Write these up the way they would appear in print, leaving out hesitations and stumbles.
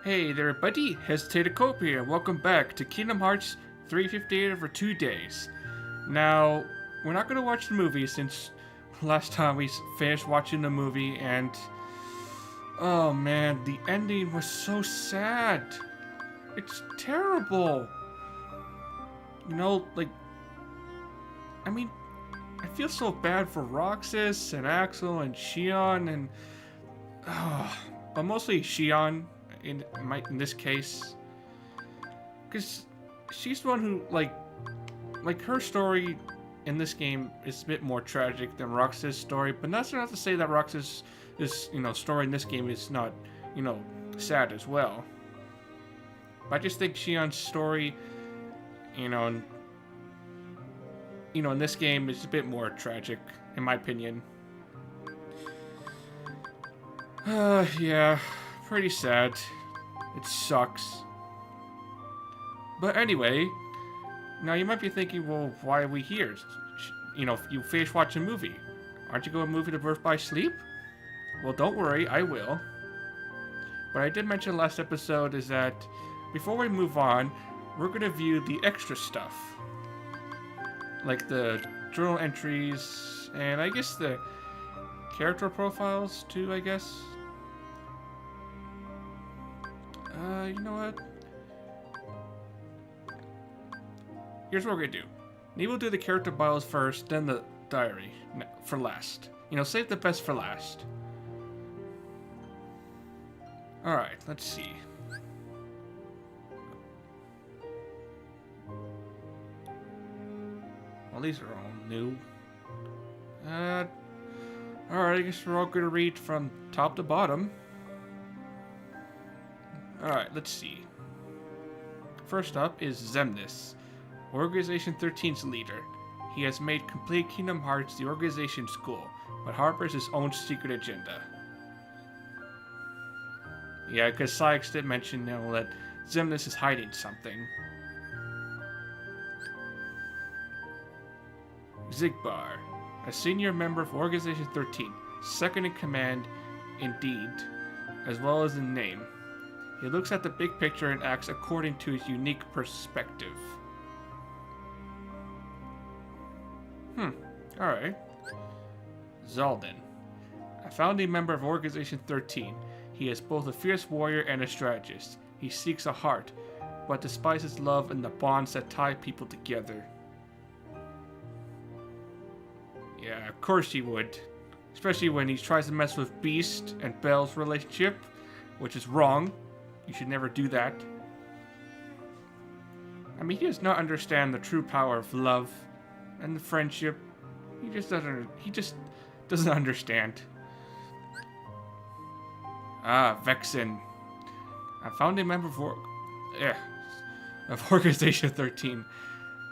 Hey there, buddy. Hesitated Cope here. Welcome back to Kingdom Hearts 358 over 2 days. Now, we're not going to watch the movie since last time we finished watching the movie, and oh man, the ending was so sad. It's terrible. You know, like, I mean, I feel so bad for Roxas and Axel and Shion and, oh, but mostly Shion in this case, because she's the one who like her story in this game is a bit more tragic than Roxas' story, but that's not to say that Roxas' story in this game is not sad as well. But I just think Shion's story, you know, in, in this game is a bit more tragic, in my opinion. Yeah, pretty sad. It sucks. But anyway, now you might be thinking, well, why are we here? You finished watching a movie. Aren't you going to move to Birth by Sleep? Well, don't worry, I will. What I did mention last episode is that before we move on, we're going to view the extra stuff. Like the journal entries, and I guess the character profiles too, I guess. You know what? Here's what we're gonna do. Maybe we'll do the character bios first, then the diary for last. Save the best for last. Alright, let's see. Well, these are all new. Alright, I guess we're all gonna read from top to bottom. Alright, let's see. First up is Xemnas, Organization 13's leader. He has made complete Kingdom Hearts the organization's goal, but harbors his own secret agenda. Yeah, because Sykes did mention that Xemnas is hiding something. Xigbar, a senior member of Organization 13, second in command indeed, as well as in name. He looks at the big picture and acts according to his unique perspective. Alright. Zaldin, a founding member of Organization 13. He is both a fierce warrior and a strategist. He seeks a heart, but despises love and the bonds that tie people together. Yeah, of course he would. Especially when he tries to mess with Beast and Belle's relationship, which is wrong. You should never do that. I mean, he does not understand the true power of love and the friendship. He just doesn't understand. Vexen, a founding member of Organization 13,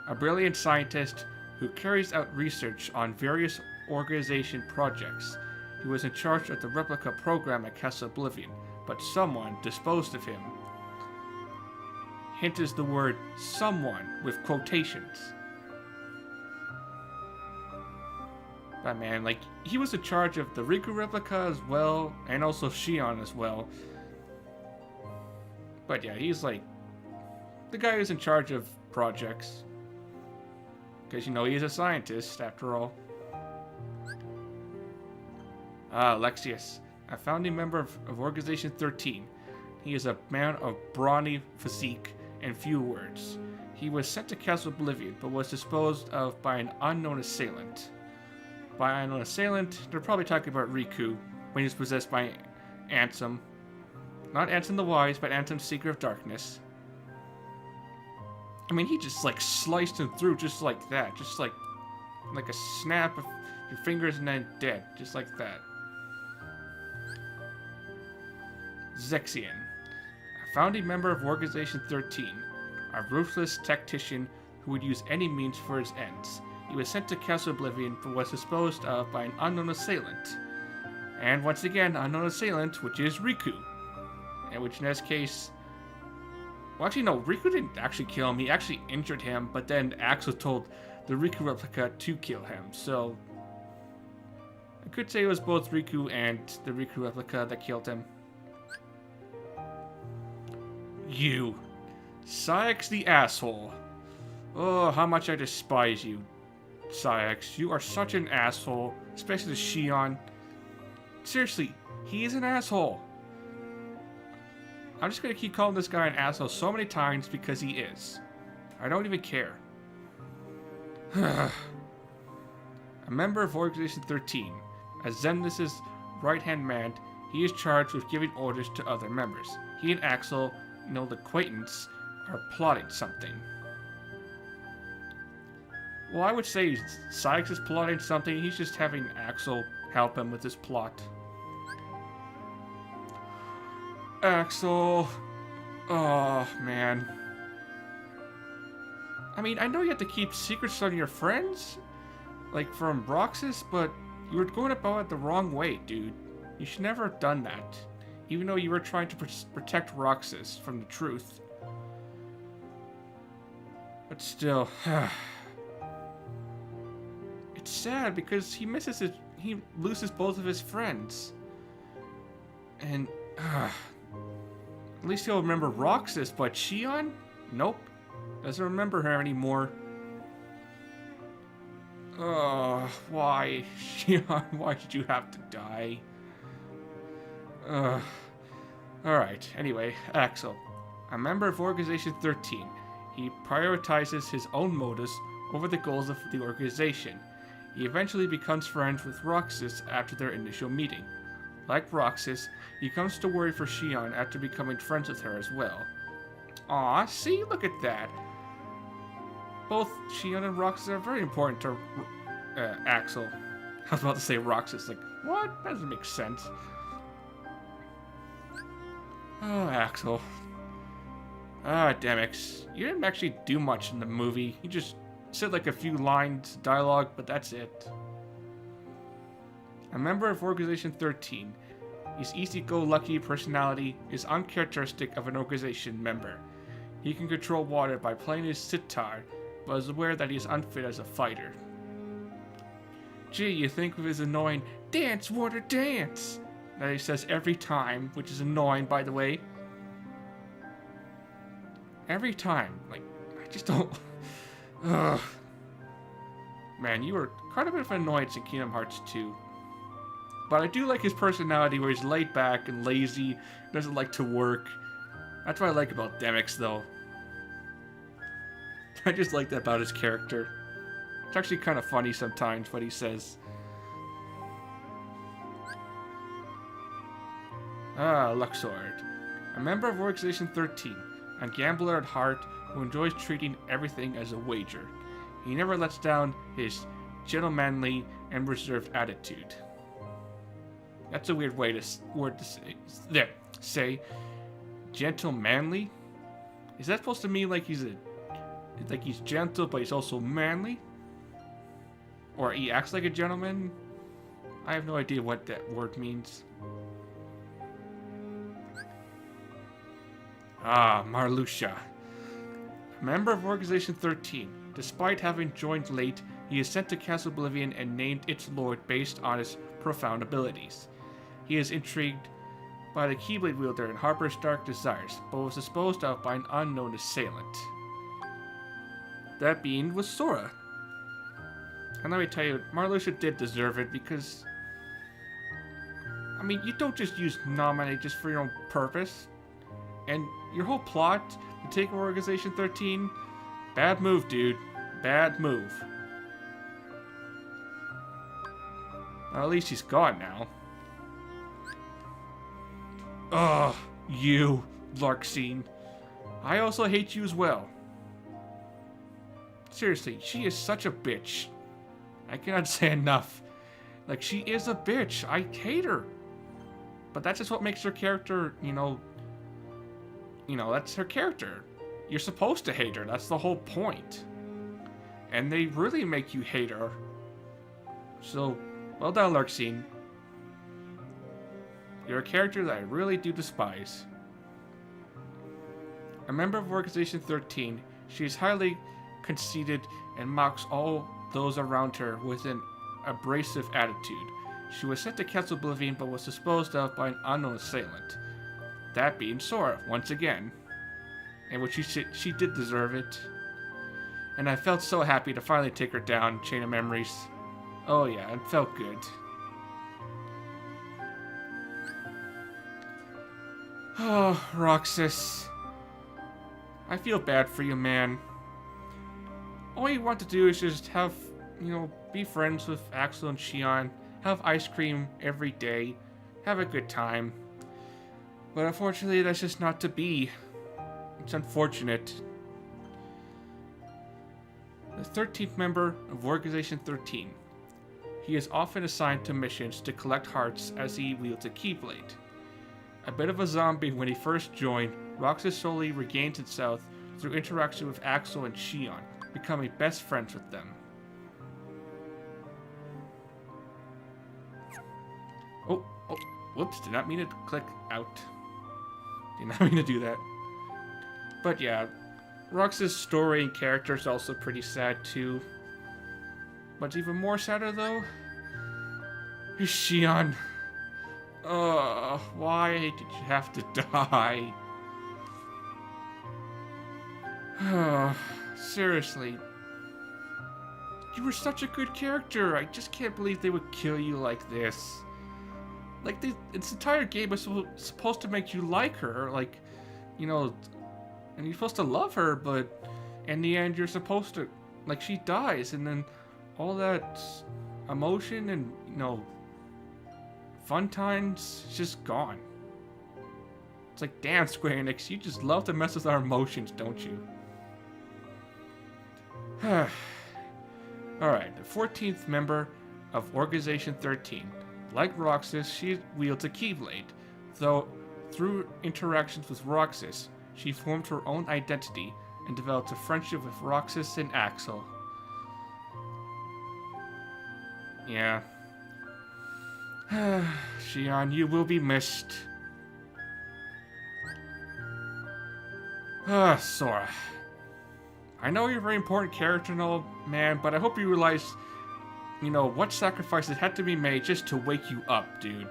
a brilliant scientist who carries out research on various organization projects. He was in charge of the replica program at Castle Oblivion, but someone disposed of him. Hint is the word someone with quotations. But man, he was in charge of the Riku replica as well, and also Shion as well. But yeah, he's the guy who's in charge of projects. Because, he's a scientist, after all. Alexius, a founding member of Organization 13. He is a man of brawny physique and few words. He was sent to Castle Oblivion, but was disposed of by an unknown assailant. By unknown assailant, they're probably talking about Riku, when he was possessed by Ansem. Not Ansem the Wise, but Ansem's Seeker of Darkness. I mean, he just, sliced him through just like that. Just like a snap of your fingers and then dead. Just like that. Zexion, a founding member of Organization 13, a ruthless tactician who would use any means for his ends. He was sent to Castle Oblivion but was disposed of by an unknown assailant. And once again, unknown assailant, which is Riku. And which in this case... Well, actually, no, Riku didn't actually kill him. He actually injured him, but then Axel told the Riku replica to kill him. So, I could say it was both Riku and the Riku replica that killed him. You. Sayax the asshole. Oh, how much I despise you, Sayax. You are such an asshole, especially to Shion. Seriously, he is an asshole. I'm just gonna keep calling this guy an asshole so many times because he is. I don't even care. A member of Organization 13. As Xemnas' right-hand man, he is charged with giving orders to other members. He and Axel, an old acquaintance, are plotting something. Well, I would say Sykes is plotting something. He's just having Axel help him with his plot. Axel. Oh, man. I mean, I know you have to keep secrets from your friends, like from Roxas, but you were going about it the wrong way, dude. You should never have done that, even though you were trying to protect Roxas from the truth. But still, it's sad because he loses both of his friends. And, at least he'll remember Roxas, but Shion? Nope. Doesn't remember her anymore. Oh, why? Shion, why did you have to die? Alright, anyway, Axel. A member of Organization 13. He prioritizes his own motives over the goals of the organization. He eventually becomes friends with Roxas after their initial meeting. Like Roxas, he comes to worry for Shion after becoming friends with her as well. Aw, see? Look at that. Both Shion and Roxas are very important to Axel. I was about to say Roxas, like, what? That doesn't make sense. Oh, Axel. Ah, Demix. You didn't actually do much in the movie. You just said like a few lines of dialogue, but that's it. A member of Organization 13. His easy-go-lucky personality is uncharacteristic of an organization member. He can control water by playing his sitar, but is aware that he is unfit as a fighter. Gee, you think of his annoying "dance, water, dance" that he says every time, which is annoying, by the way. Every time. Like, I just don't... Ugh. Man, you were quite a bit of an annoyance in Kingdom Hearts 2. But I do like his personality where he's laid back and lazy, doesn't like to work. That's what I like about Demix, though. I just like that about his character. It's actually kind of funny sometimes what he says. Ah, Luxord. A member of Organization 13. A gambler at heart who enjoys treating everything as a wager. He never lets down his gentlemanly and reserved attitude. That's a weird way to say. There, say, gentlemanly. Is that supposed to mean like he's gentle, but he's also manly? Or he acts like a gentleman? I have no idea what that word means. Ah, Marluxia. A member of Organization 13. Despite having joined late, he is sent to Castle Oblivion and named its lord based on his profound abilities. He is intrigued by the Keyblade wielder and harbors dark desires, but was disposed of by an unknown assailant. That being was Sora. And let me tell you, Marluxia did deserve it because... I mean, you don't just use Nominate just for your own purpose. And your whole plot to take over Organization 13, bad move, dude. Bad move. Well, at least he's gone now. Ugh, you, Larxene. I also hate you as well. Seriously, she is such a bitch. I cannot say enough. Like, she is a bitch. I hate her. But that's just what makes her character, you know, that's her character. You're supposed to hate her. That's the whole point. And they really make you hate her. So, well done, Larxene. You're a character that I really do despise. A member of Organization 13, she is highly conceited and mocks all those around her with an abrasive attitude. She was sent to Castle Oblivion but was disposed of by an unknown assailant. That being Sora, once again. and which she did deserve it. And I felt so happy to finally take her down, Chain of Memories. Oh yeah, it felt good. Oh, Roxas. I feel bad for you, man. All you want to do is just have, be friends with Axel and Shion, have ice cream every day, have a good time. But unfortunately, that's just not to be. It's unfortunate. The 13th member of Organization 13. He is often assigned to missions to collect hearts as he wields a Keyblade. A bit of a zombie when he first joined, Roxas slowly regains itself through interaction with Axel and Shion, becoming best friends with them. Oh, whoops, did not mean to click out. Did not mean to do that. But yeah, Roxas' story and character is also pretty sad too. What's even more sadder though is Shion. Why did you have to die? Seriously. You were such a good character. I just can't believe they would kill you like this. Like, this entire game is supposed to make you like her. Like, and you're supposed to love her, but in the end, you're supposed to, like, she dies, and then all that emotion and, fun times is just gone. It's like, damn, Square Enix, you just love to mess with our emotions, don't you? Alright, the 14th member of Organization 13. Like Roxas, she wields a Keyblade, though through interactions with Roxas, she formed her own identity and developed a friendship with Roxas and Axel. Yeah. Shion, you will be missed. Sora. I know you're a very important character and all, man, but I hope you realize, what sacrifices had to be made just to wake you up, dude.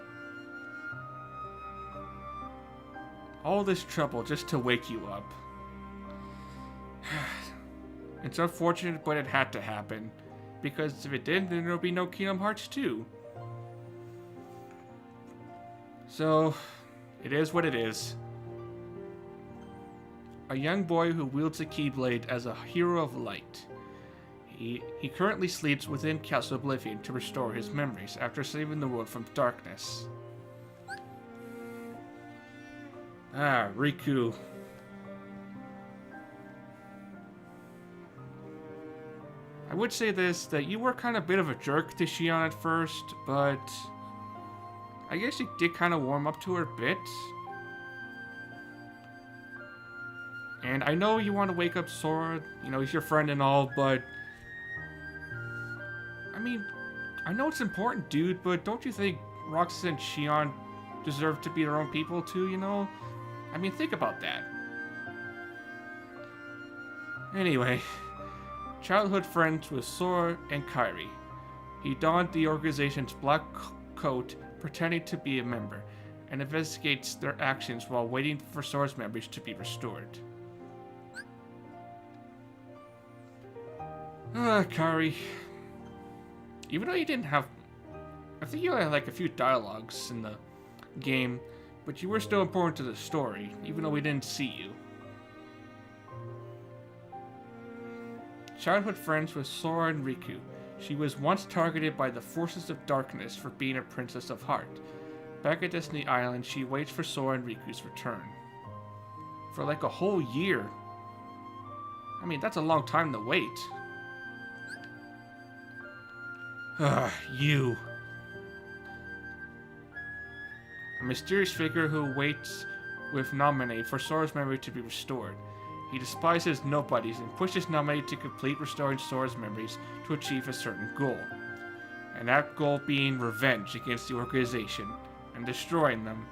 All this trouble just to wake you up. It's unfortunate, but it had to happen. Because if it didn't, then there would be no Kingdom Hearts 2. So, it is what it is. A young boy who wields a Keyblade as a hero of light. He currently sleeps within Castle Oblivion to restore his memories after saving the world from darkness. Riku. I would say this, that you were kind of a bit of a jerk to Shion at first, but I guess you did kind of warm up to her a bit. And I know you want to wake up Sora, he's your friend and all, but I mean, I know it's important, dude, but don't you think Roxas and Shion deserve to be their own people too, I mean, think about that. Anyway, childhood friends with Sora and Kairi. He donned the organization's black coat, pretending to be a member, and investigates their actions while waiting for Sora's memories to be restored. Kairi. Even though you didn't have... I think you had like a few dialogues in the game, but you were still important to the story, even though we didn't see you. Childhood friends with Sora and Riku. She was once targeted by the forces of darkness for being a princess of heart. Back at Destiny Island, she waits for Sora and Riku's return. For like a whole year. I mean, that's a long time to wait. You. A mysterious figure who waits with Naminé for Sora's memory to be restored. He despises nobodies and pushes Naminé to complete restoring Sora's memories to achieve a certain goal. And that goal being revenge against the organization and destroying them.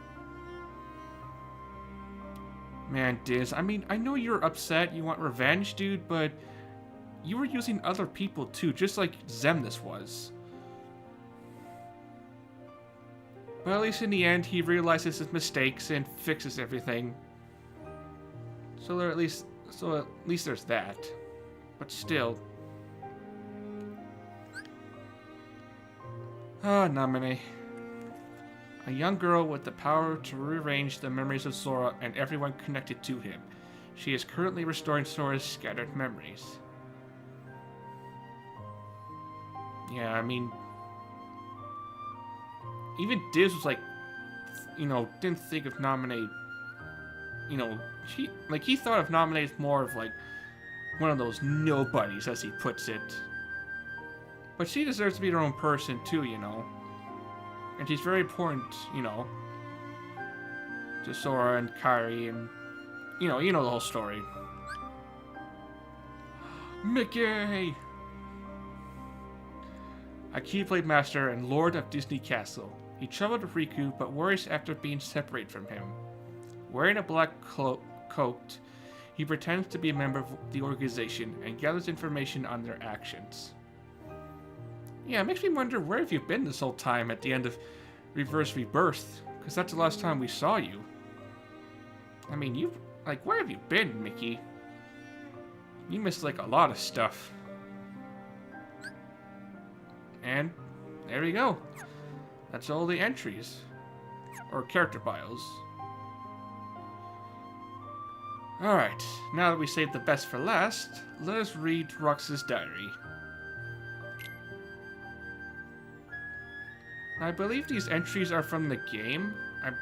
Man, Diz, I mean, I know you're upset, you want revenge, dude, but you were using other people too, just like Xemnas was. But at least in the end, he realizes his mistakes and fixes everything. So at least there's that. But still. Ah, Namine. A young girl with the power to rearrange the memories of Sora and everyone connected to him. She is currently restoring Sora's scattered memories. Yeah, I mean... Even Diz was like, didn't think of Nominate... he thought of Nominate as more of like one of those nobodies, as he puts it. But she deserves to be her own person too, And she's very important, to Sora and Kairi and, you know the whole story. Mickey! A Keyblade Master and Lord of Disney Castle. He traveled to Riku, but worries after being separated from him. Wearing a black coat, he pretends to be a member of the organization and gathers information on their actions. Yeah, it makes me wonder, where have you been this whole time at the end of Reverse Rebirth? Because that's the last time we saw you. I mean, where have you been, Mickey? You missed, a lot of stuff. And there we go. That's all the entries. Or character bios. Alright, now that we saved the best for last, let us read Roxas' diary. I believe these entries are from the game. I'm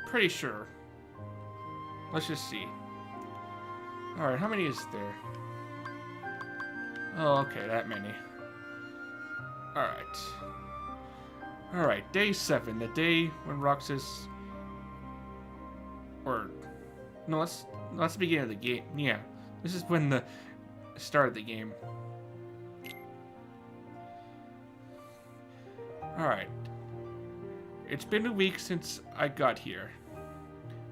pretty sure. Let's just see. Alright, how many is there? Oh, okay, that many. Alright. Alright, day 7, the day when Roxas... No, that's the beginning of the game. Yeah, this is when the start of the game. Alright. It's been a week since I got here.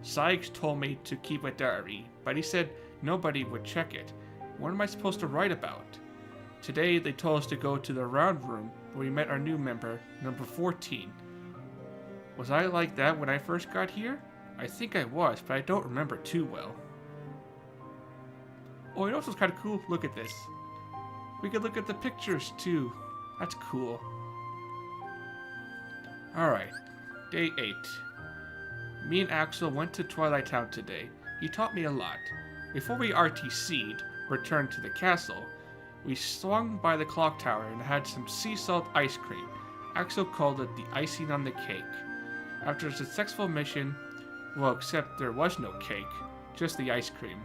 Sykes told me to keep a diary, but he said nobody would check it. What am I supposed to write about? Today, they told us to go to the round room where we met our new member, number 14. Was I like that when I first got here? I think I was, but I don't remember too well. Oh, you know what's kind of cool? Look at this. We could look at the pictures, too. That's cool. Alright, day 8. Me and Axel went to Twilight Town today. He taught me a lot. Before we RTC'd, returned to the castle, we swung by the clock tower and had some sea salt ice cream. Axel called it the icing on the cake. After a successful mission, well, except there was no cake, just the ice cream.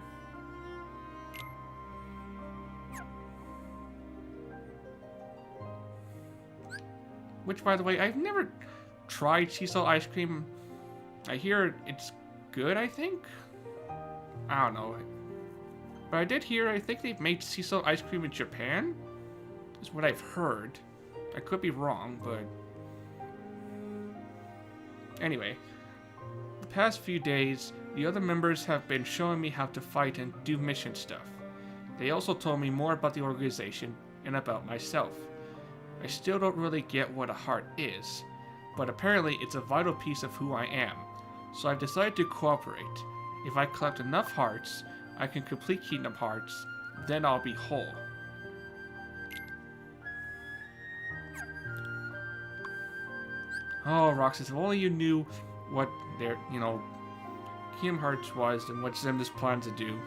Which, by the way, I've never tried sea salt ice cream. I hear it's good, I think? I don't know. But I did hear, I think they've made sea salt ice cream in Japan? Is what I've heard. I could be wrong, but... Anyway. The past few days, the other members have been showing me how to fight and do mission stuff. They also told me more about the organization and about myself. I still don't really get what a heart is, but apparently it's a vital piece of who I am. So I've decided to cooperate. If I collect enough hearts, I can complete Kingdom Hearts, then I'll be whole. Oh, Roxas, if only you knew what their, Kingdom Hearts was and what Zemda's plans to do.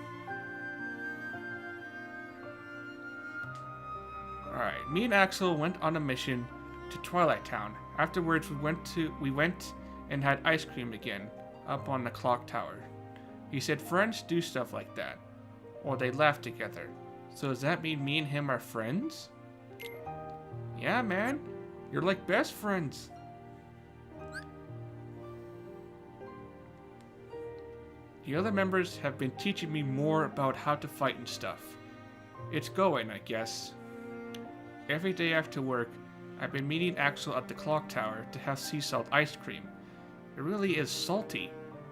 Alright, me and Axel went on a mission to Twilight Town. Afterwards, we went and had ice cream again, up on the clock tower. He said friends do stuff like that, or they laugh together. So does that mean me and him are friends? Yeah, man, you're like best friends. The other members have been teaching me more about how to fight and stuff. It's going, I guess. Every day after work, I've been meeting Axel at the clock tower to have sea salt ice cream. It really is salty,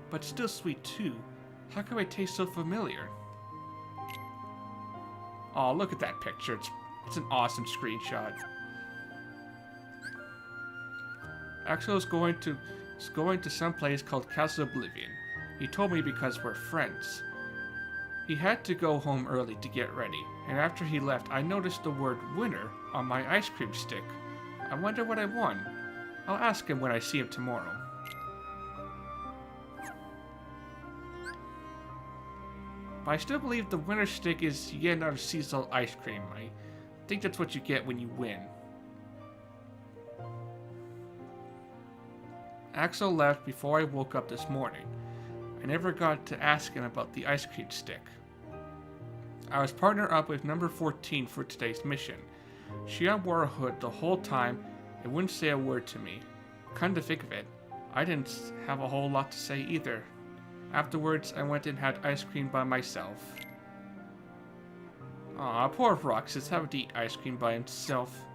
but still sweet too. How come it taste so familiar? Oh, look at that picture. It's an awesome screenshot. Axel is going to some place called Castle Oblivion. He told me because we're friends. He had to go home early to get ready, and after he left, I noticed the word winner on my ice cream stick. I wonder what I won. I'll ask him when I see him tomorrow. But I still believe the winner stick is yet another sea salt ice cream. I think that's what you get when you win. Axel left before I woke up this morning. I never got to ask him about the ice cream stick. I was partnered up with number 14 for today's mission. She wore a hood the whole time and wouldn't say a word to me. Come to think of it, I didn't have a whole lot to say either. Afterwards, I went and had ice cream by myself. Aw, poor Roxas having to eat ice cream by himself.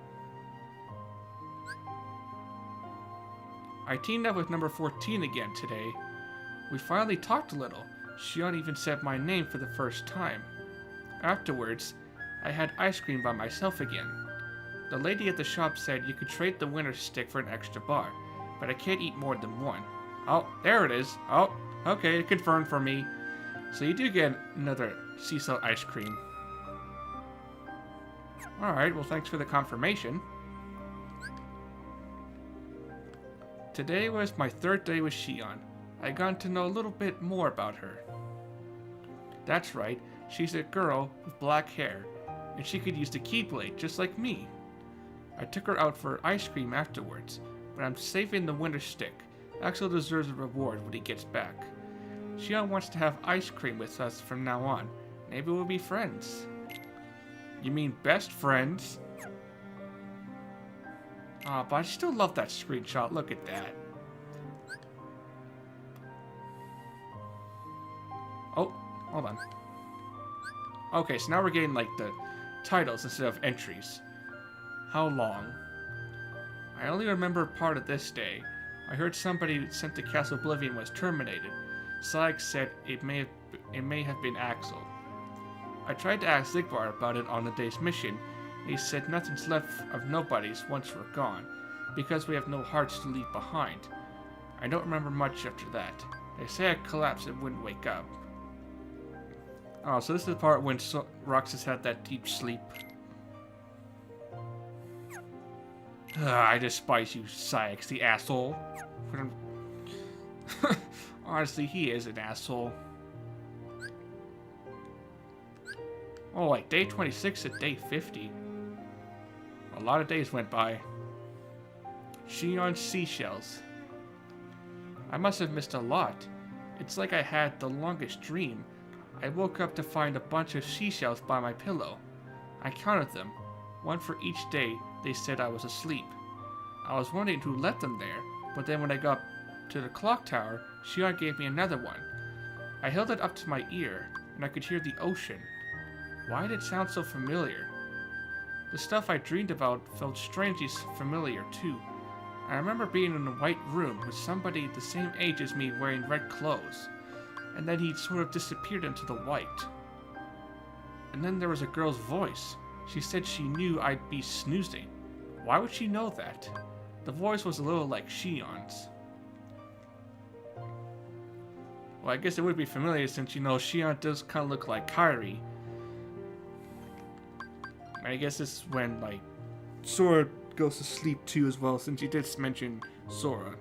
I teamed up with number 14 again today. We finally talked a little. Shion even said my name for the first time. Afterwards, I had ice cream by myself again. The lady at the shop said you could trade the winner's stick for an extra bar, but I can't eat more than one. Oh, there it is. Oh, okay, confirmed for me. So you do get another sea salt ice cream. Alright, well thanks for the confirmation. Today was my third day with Shion. I got to know a little bit more about her. That's right, she's a girl with black hair, and she could use the Keyblade just like me. I took her out for ice cream afterwards, but I'm saving the winter stick. Axel deserves a reward when he gets back. Shion wants to have ice cream with us from now on. Maybe we'll be friends. You mean best friends? Aw, but I still love that screenshot. Look at that. Oh, hold on. Okay, so now we're getting like the titles instead of entries. How long? I only remember part of this day. I heard somebody sent to Castle Oblivion was terminated. Syx said it may have been Axel. I tried to ask Zigbar about it on the day's mission, and he said nothing's left of nobody's once we're gone, because we have no hearts to leave behind. I don't remember much after that. They say I collapsed and wouldn't wake up. Oh, so this is the part when Roxas had that deep sleep. I despise you, Syx, the asshole. Honestly, he is an asshole. Oh, like day 26 to day 50. A lot of days went by. Shion's seashells. I must have missed a lot. It's like I had the longest dream. I woke up to find a bunch of seashells by my pillow. I counted them, one for each day they said I was asleep. I was wondering who left them there, but then when I got to the clock tower, Shion gave me another one. I held it up to my ear, and I could hear the ocean. Why did it sound so familiar? The stuff I dreamed about felt strangely familiar too. I remember being in a white room with somebody the same age as me wearing red clothes, and then he sort of disappeared into the white. And then there was a girl's voice. She said she knew I'd be snoozing. Why would she know that? The voice was a little like Shion's. Well, I guess it would be familiar since, you know, Shion does kind of look like Kairi. I guess this is when, like, Sora goes to sleep too as well, since you did mention Sora.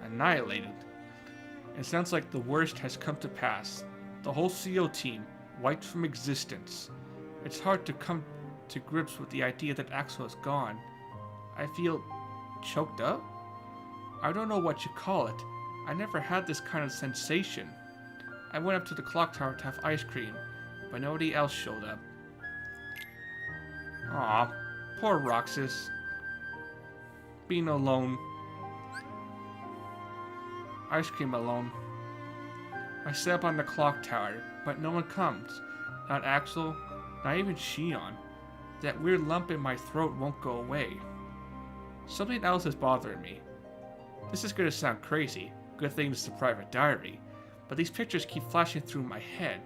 Annihilated. It sounds like the worst has come to pass. The whole CO team wiped from existence. It's hard to come to grips with the idea that Axel is gone. I feel choked up? I don't know what you call it. I never had this kind of sensation. I went up to the clock tower to have ice cream, but nobody else showed up. Aw, poor Roxas. Being alone. Ice cream alone. I sit up on the clock tower, but no one comes. Not Axel, not even Shion. That weird lump in my throat won't go away. Something else is bothering me. This is gonna sound crazy. Good thing it's a private diary. But these pictures keep flashing through my head.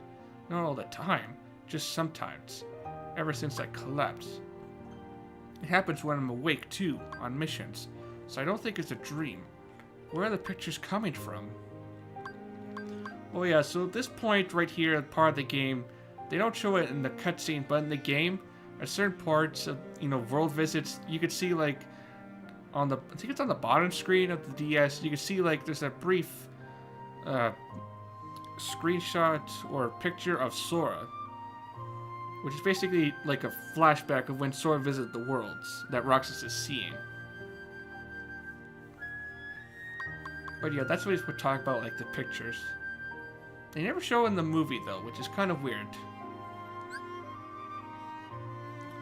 Not all the time, just sometimes. Ever since I collapsed. It happens when I'm awake too, on missions. So I don't think it's a dream. Where are the pictures coming from? Oh yeah, so at this point right here, part of the game, they don't show it in the cutscene, but in the game, at certain parts of, world visits, you could see like I think it's on the bottom screen of the DS, you can see like there's a brief screenshot or picture of Sora, which is basically like a flashback of when Sora visited the worlds that Roxas is seeing. But yeah, that's what he's talking about, like the pictures. They never show in the movie though, which is kind of weird.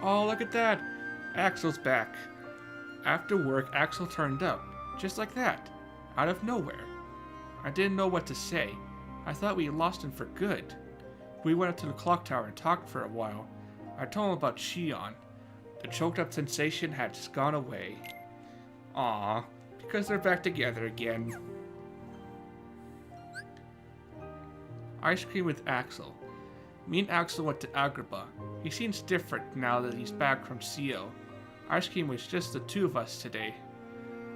Oh, look at that! Axel's back. After work, Axel turned up, just like that, out of nowhere. I didn't know what to say. I thought we lost him for good. We went up to the clock tower and talked for a while. I told him about Shion. The choked up sensation had just gone away. Aww, because they're back together again. Ice cream with Axel. Me and Axel went to Agrabah. He seems different now that he's back from CO. Ice cream was just the two of us today.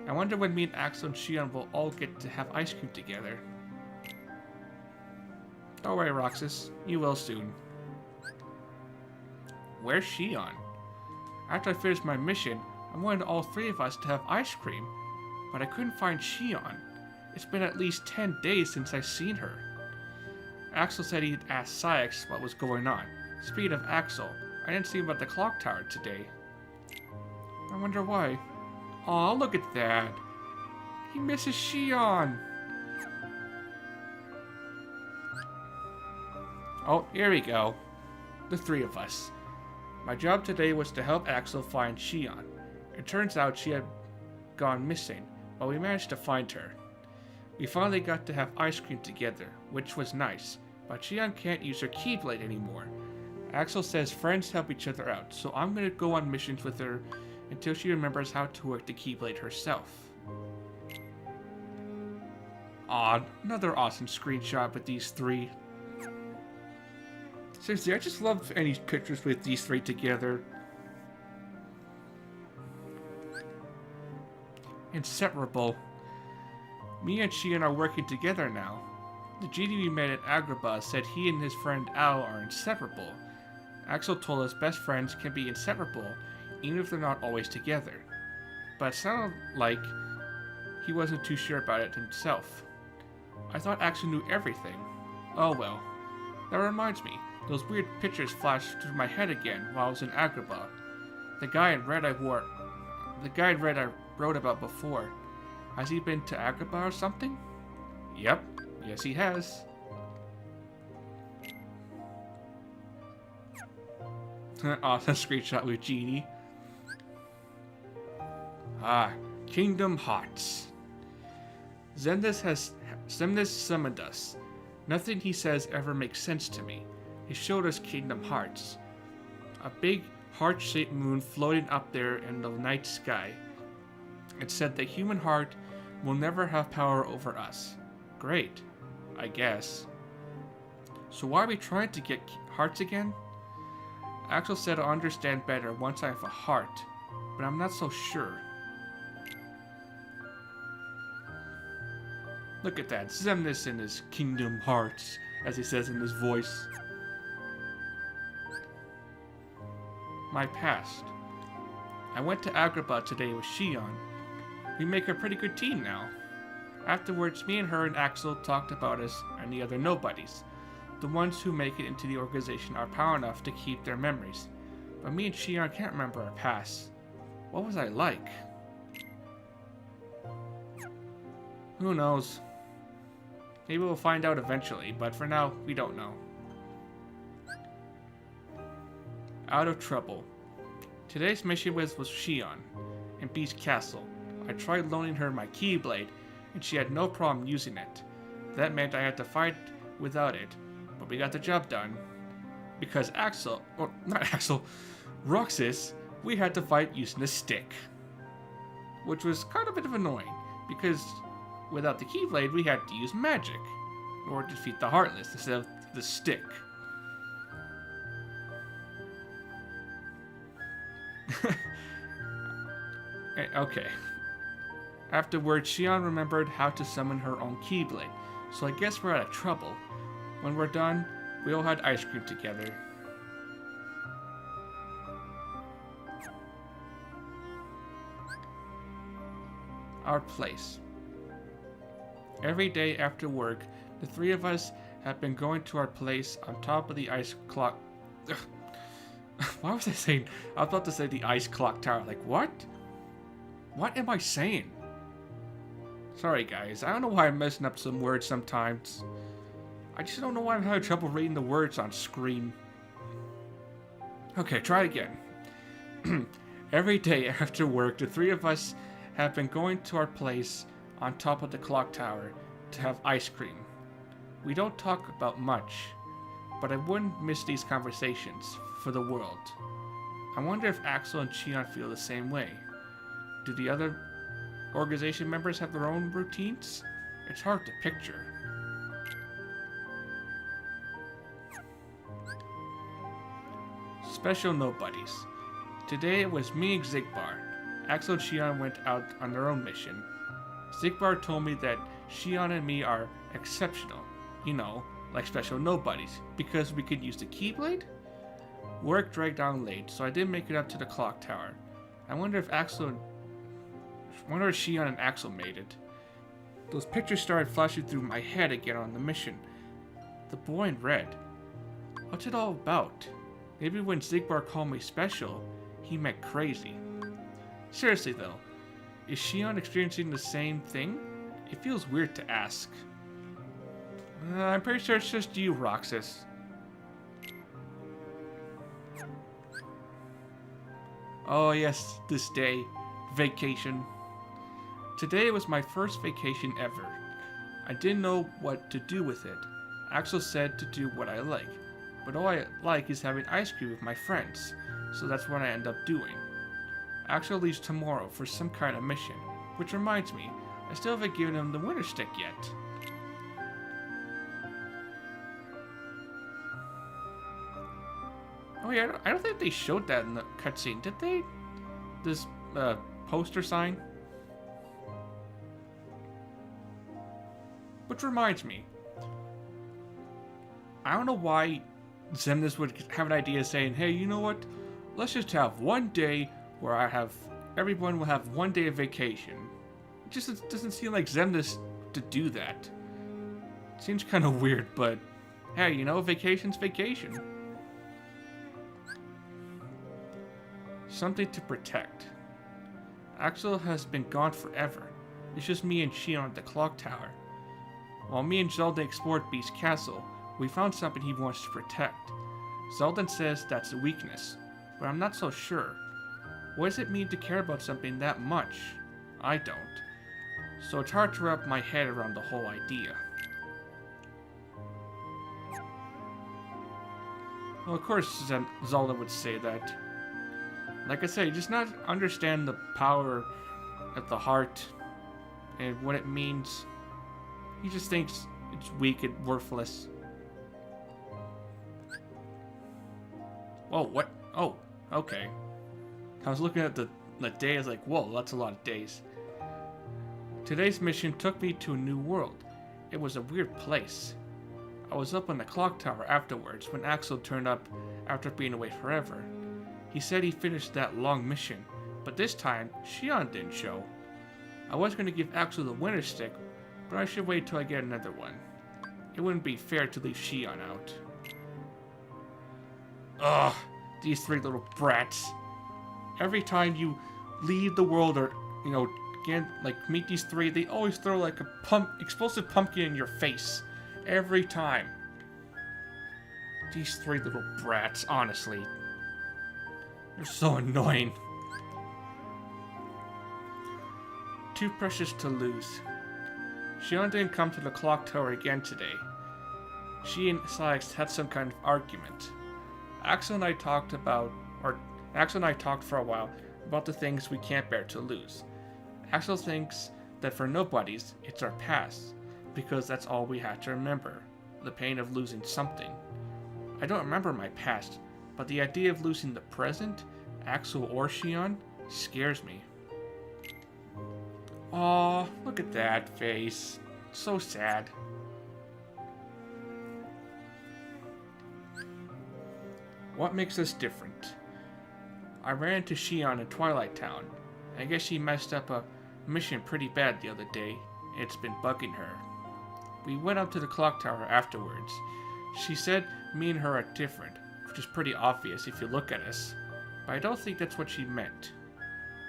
I wonder when me and Axel and Shion will all get to have ice cream together. Don't worry, Roxas. You will soon. Where's Shion? After I finished my mission, I wanted all three of us to have ice cream, but I couldn't find Shion. It's been at least 10 days since I've seen her. Axel said he'd ask Cyax what was going on. Speaking of Axel, I didn't see him at the clock tower today. I wonder why. Aw, look at that. He misses Shion. Oh, here we go. The three of us. My job today was to help Axel find Shion. It turns out she had gone missing, but we managed to find her. We finally got to have ice cream together, which was nice, but Shion can't use her Keyblade anymore. Axel says friends help each other out, so I'm gonna go on missions with her until she remembers how to work the Keyblade herself. Aw, another awesome screenshot with these three. Seriously, I just love any pictures with these three together. Inseparable. Me and Shion are working together now. The genie we met at Agrabah said he and his friend Al are inseparable. Axel told us best friends can be inseparable even if they're not always together. But it sounded like he wasn't too sure about it himself. I thought Axel knew everything. Oh well. That reminds me, those weird pictures flashed through my head again while I was in Agrabah. The guy in red I wrote about before. Has he been to Agrabah or something? Yep. Yes, he has. Awesome screenshot with Genie. Ah, Kingdom Hearts. Zemnis summoned us. Nothing he says ever makes sense to me. He showed us Kingdom Hearts. A big heart-shaped moon floating up there in the night sky. It said the human heart will never have power over us. Great, I guess. So why are we trying to get hearts again? Axel said I'll understand better once I have a heart, but I'm not so sure. Look at that, Zemnis in his Kingdom Hearts, as he says in his voice. My past. I went to Agrabah today with Shion. We make a pretty good team now. Afterwards, me and her and Axel talked about us and the other nobodies. The ones who make it into the organization are powerful enough to keep their memories. But me and Shion can't remember our past. What was I like? Who knows? Maybe we'll find out eventually, but for now, we don't know. Out of trouble. Today's mission was Shion in Beast Castle. I tried loaning her my Keyblade, and she had no problem using it. That meant I had to fight without it, but we got the job done. Because Roxas, we had to fight using a stick. Which was kind of a bit of annoying, because without the Keyblade, we had to use magic, or defeat the Heartless instead of the stick. Okay. Afterwards, Shion remembered how to summon her own Keyblade, so I guess we're out of trouble. When we're done, we all had ice cream together. Our place. Every day after work, the three of us have been going to our place on top of the ice clock. Why was I saying? I was about to say the ice clock tower. Like, what? What am I saying? Sorry, guys. I don't know why I'm messing up some words sometimes. I just don't know why I'm having trouble reading the words on screen. Okay, try it again. Every day after work, the three of us have been going to our place on top of the clock tower to have ice cream. We don't talk about much, but I wouldn't miss these conversations for the world. I wonder if Axel and Shion feel the same way. Do the other organization members have their own routines? It's hard to picture. Special nobodies. Today it was me and Zigbar. Axel and Shion went out on their own mission. Zigbar told me that Shion and me are exceptional, you know, like special nobodies, because we could use the Keyblade? Work dragged on late, so I didn't make it up to the clock tower. I wonder if Shion and Axel made it. Those pictures started flashing through my head again on the mission. The boy in red. What's it all about? Maybe when Zigbar called me special, he meant crazy. Seriously though, is Shion experiencing the same thing? It feels weird to ask. I'm pretty sure it's just you, Roxas. Oh yes, this day. Vacation. Today was my first vacation ever. I didn't know what to do with it. Axel said to do what I like. But all I like is having ice cream with my friends, so that's what I end up doing. Axel leaves tomorrow for some kind of mission, which reminds me, I still haven't given him the winter stick yet. Oh yeah, I don't think they showed that in the cutscene, did they? This poster sign? Which reminds me, I don't know why Xemnas would have an idea saying, hey, you know what? Let's just have one day where everyone will have one day of vacation. It just doesn't seem like Xemnas to do that. Seems kind of weird, but hey, you know, vacation's vacation. Something to protect. Axel has been gone forever. It's just me and Shion at the clock tower. While me and Zelda explored Beast's castle, we found something he wants to protect. Zelda says that's a weakness, but I'm not so sure. What does it mean to care about something that much? I don't. So it's hard to wrap my head around the whole idea. Well, of course Zelda would say that. Like I say, just not understand the power of the heart and what it means. He just thinks it's weak and worthless. Oh, what? Oh, okay. I was looking at the day, I was like, whoa, that's a lot of days. Today's mission took me to a new world. It was a weird place. I was up on the clock tower afterwards when Axel turned up after being away forever. He said he finished that long mission, but this time, Shion didn't show. I was going to give Axel the winter stick, but I should wait till I get another one. It wouldn't be fair to leave Shion out. Ugh, these three little brats. Every time you leave the world or, you know, again, like, meet these three, they always throw, like, a explosive pumpkin in your face. Every time. These three little brats, honestly. They're so annoying. Too precious to lose. Shion didn't come to the clock tower again today. She and Sykes had some kind of argument. Axel and I talked for a while about the things we can't bear to lose. Axel thinks that for nobodies, it's our past, because that's all we had to remember, the pain of losing something. I don't remember my past, but the idea of losing the present, Axel or Shion, scares me. Aw, look at that face. So sad. What makes us different? I ran into Shion in Twilight Town. I guess she messed up a mission pretty bad the other day. It's been bugging her. We went up to the clock tower afterwards. She said me and her are different, which is pretty obvious if you look at us. But I don't think that's what she meant.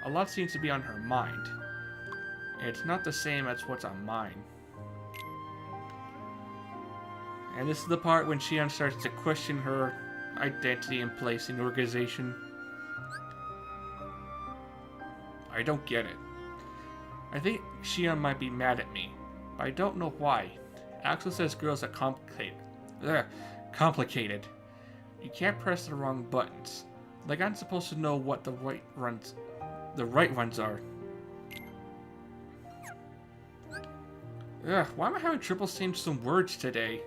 A lot seems to be on her mind. It's not the same as what's on mine. And this is the part when Shion starts to question her identity and place in the organization. I don't get it. I think Shion might be mad at me, but I don't know why. Axel says girls are complicated. You can't press the wrong buttons. Like I'm supposed to know what the right ones are. Ugh, why am I having trouble saying some words today?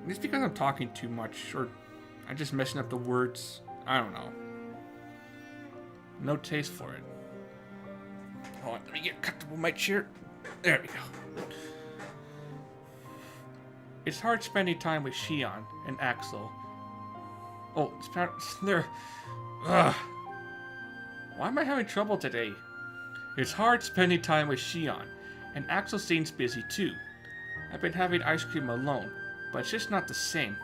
It's because I'm talking too much, or I'm just messing up the words. I don't know. No taste for it. Hold on, let me get comfortable in my chair. There we go. It's hard spending time with Shion and Axel. Oh, there. Ugh. Why am I having trouble today? It's hard spending time with Shion, and Axel seems busy too. I've been having ice cream alone, but it's just not the same.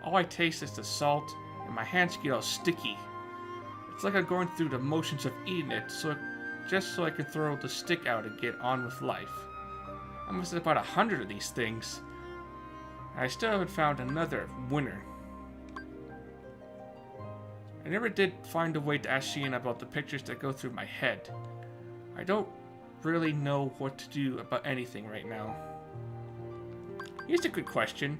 All I taste is the salt, and my hands get all sticky. It's like I'm going through the motions of eating it, just so I can throw the stick out and get on with life. I must have about 100 of these things. I still haven't found another winner. I never did find a way to ask Shion about the pictures that go through my head. I don't really know what to do about anything right now. Here's a good question.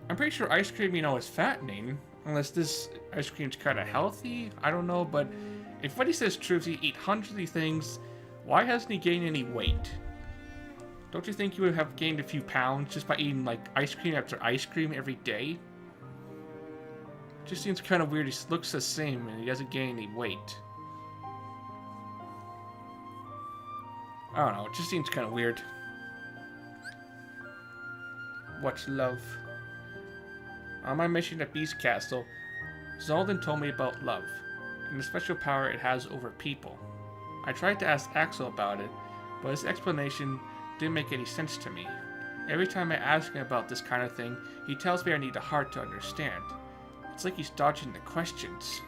I'm pretty sure ice cream, is fattening. Unless this ice cream's kind of healthy. I don't know, but if what he says is true, if he eat hundreds of these things, why hasn't he gained any weight? Don't you think you would have gained a few pounds just by eating, like, ice cream after ice cream every day? Just seems kind of weird. He looks the same and he doesn't gain any weight. I don't know. It just seems kind of weird. What's love? On my mission at Beast Castle, Zolden told me about love, and the special power it has over people. I tried to ask Axel about it, but his explanation didn't make any sense to me. Every time I ask him about this kind of thing, he tells me I need a heart to understand. It's like he's dodging the questions.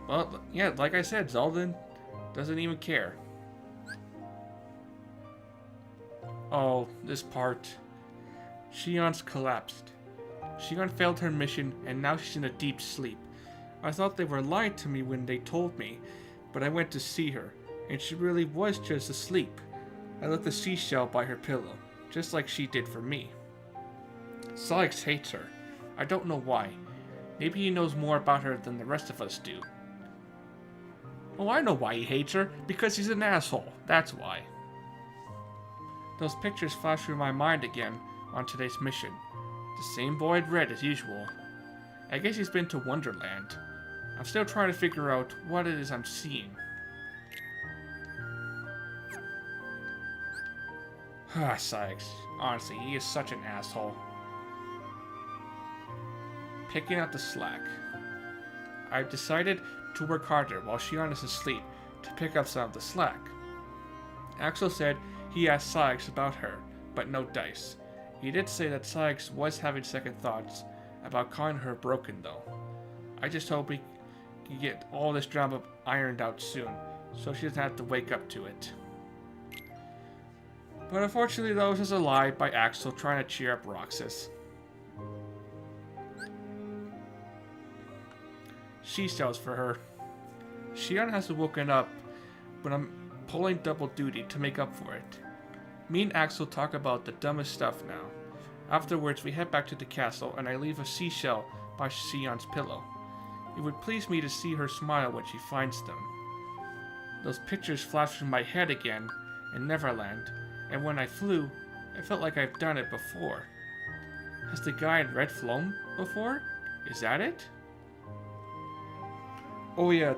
Well, yeah, like I said, Zolden doesn't even care. Oh, this part. Shion's collapsed. Shion failed her mission, and now she's in a deep sleep. I thought they were lying to me when they told me, but I went to see her, and she really was just asleep. I left the seashell by her pillow, just like she did for me. Sykes hates her. I don't know why. Maybe he knows more about her than the rest of us do. Oh, I know why he hates her. Because he's an asshole. That's why. Those pictures flash through my mind again on today's mission. The same boy I'd read as usual. I guess he's been to Wonderland. I'm still trying to figure out what it is I'm seeing. Ah, Sykes. Honestly, he is such an asshole. Picking up the slack. I've decided to work harder while Shion is asleep to pick up some of the slack. Axel said he asked Sykes about her, but no dice. He did say that Sykes was having second thoughts about calling her broken though. I just hope we can get all this drama ironed out soon, so she doesn't have to wake up to it. But unfortunately though, this is a lie by Axel trying to cheer up Roxas. She sells for her. Shion hasn't woken up, but I'm pulling double duty to make up for it. Me and Axel talk about the dumbest stuff now. Afterwards, we head back to the castle, and I leave a seashell by Shion's pillow. It would please me to see her smile when she finds them. Those pictures flash through my head again in Neverland, and when I flew, I felt like I've done it before. Has the guy in red flown before? Is that it? Oh yeah,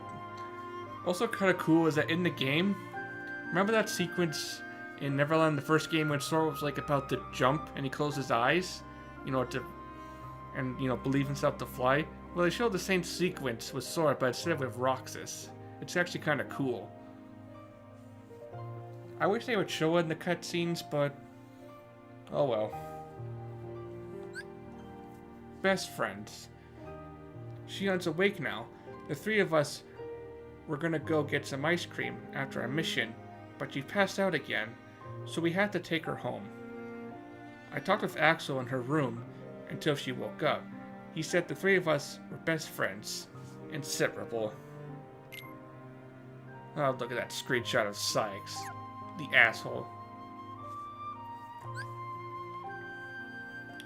Also kind of cool is that in the game, remember that sequence in Neverland, the first game, when Sora was like about to jump and he closed his eyes, believe himself to fly? Well, they showed the same sequence with Sora, but instead of with Roxas. It's actually kind of cool. I wish they would show it in the cutscenes, but oh well. Best friends. Shion's awake now. The three of us were gonna go get some ice cream after our mission, but she passed out again, so we had to take her home. I talked with Axel in her room until she woke up. He said the three of us were best friends. Inseparable. Oh, look at that screenshot of Sykes. The asshole.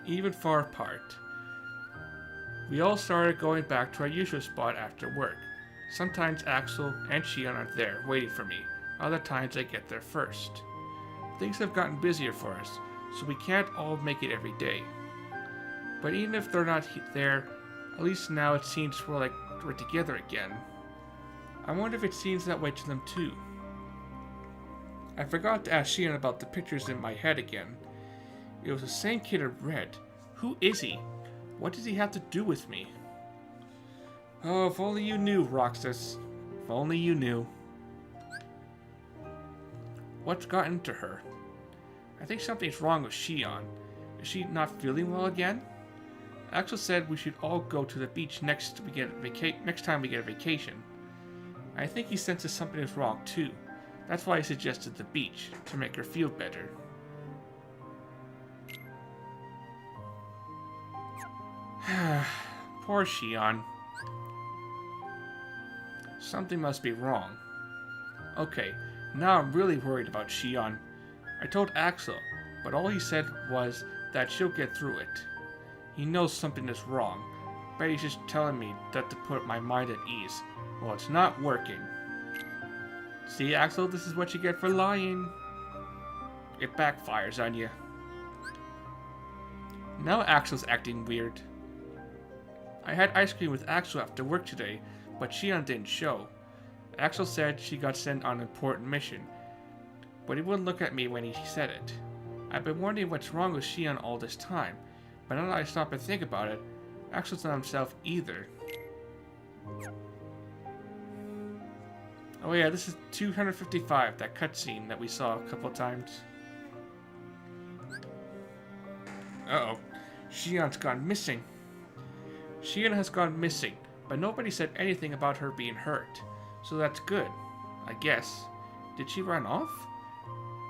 Even far apart. We all started going back to our usual spot after work. Sometimes Axel and Shion are there, waiting for me. Other times I get there first. Things have gotten busier for us, so we can't all make it every day. But even if they're not there, at least now it seems we're together again. I wonder if it seems that way to them too. I forgot to ask Shion about the pictures in my head again. It was the same kid in red. Who is he? What does he have to do with me? Oh, if only you knew, Roxas. If only you knew. What's got into her? I think something's wrong with Shion. Is she not feeling well again? Axel said we should all go to the beach next time we get a vacation. I think he senses something is wrong too. That's why I suggested the beach, to make her feel better. Poor Shion. Something must be wrong. Okay, now I'm really worried about Shion. I told Axel, but all he said was that she'll get through it. He knows something is wrong, but he's just telling me that to put my mind at ease. Well, it's not working. See, Axel, this is what you get for lying. It backfires on you. Now Axel's acting weird. I had ice cream with Axel after work today, but Shion didn't show. Axel said she got sent on an important mission, but he wouldn't look at me when he said it. I've been wondering what's wrong with Shion all this time, but now that I stop and think about it, Axel's not himself either. Oh yeah, this is 255, that cutscene that we saw a couple times. Uh-oh. Shion's gone missing. Shion has gone missing, but nobody said anything about her being hurt. So that's good, I guess. Did she run off?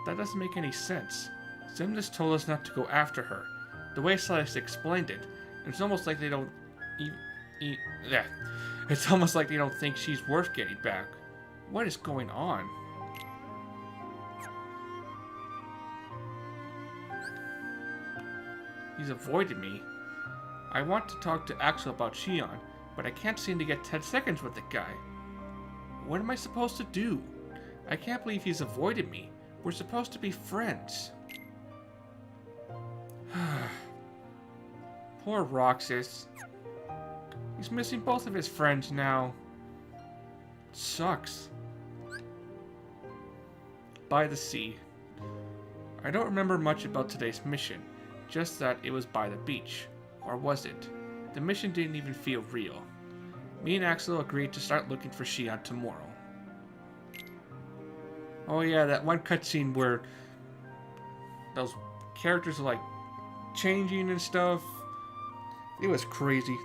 That doesn't make any sense. Sim just told us not to go after her. The way Celeste explained it, it's almost like they don't It's almost like they don't think she's worth getting back. What is going on? He's avoided me. I want to talk to Axel about Shion, but I can't seem to get 10 seconds with the guy. What am I supposed to do? I can't believe he's avoided me. We're supposed to be friends. Poor Roxas. He's missing both of his friends now. It sucks. By the sea. I don't remember much about today's mission, just that it was by the beach. Or was it? The mission didn't even feel real. Me and Axel agreed to start looking for Shion tomorrow. Oh yeah, that one cutscene where those characters are like changing and stuff. It was crazy.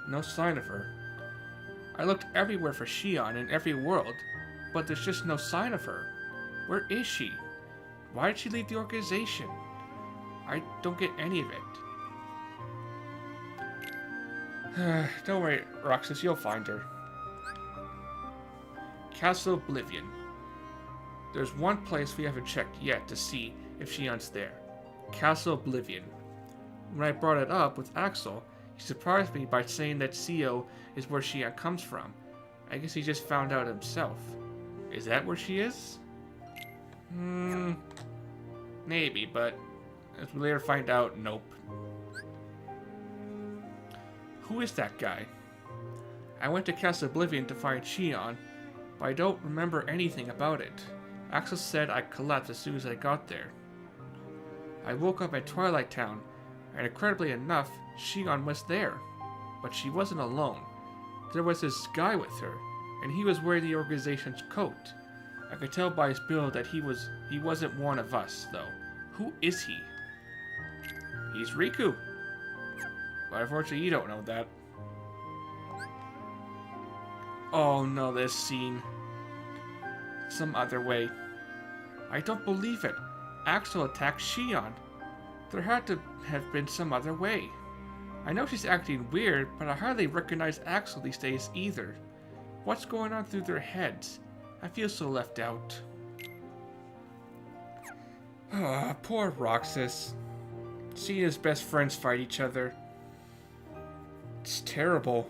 No sign of her. I looked everywhere for Shion in every world, but there's just no sign of her. Where is she? Why did she leave the organization? I don't get any of it. Don't worry, Roxas, you'll find her. Castle Oblivion. There's one place we haven't checked yet to see if Shion's there. Castle Oblivion. When I brought it up with Axel, he surprised me by saying that CO is where Shion comes from. I guess he just found out himself. Is that where she is? Maybe, but as we later find out, nope. Who is that guy? I went to Castle Oblivion to find Shion, but I don't remember anything about it. Axel said I collapsed as soon as I got there. I woke up at Twilight Town, and incredibly enough, Shion was there. But she wasn't alone. There was this guy with her, and he was wearing the organization's coat. I could tell by his build that he wasn't one of us, though. Who is he? He's Riku. But unfortunately, you don't know that. Oh no, this scene. Some other way. I don't believe it. Axel attacked Shion. There had to have been some other way. I know she's acting weird, but I hardly recognize Axel these days either. What's going on through their heads? I feel so left out. Ah, poor Roxas. Seeing his best friends fight each other. It's terrible.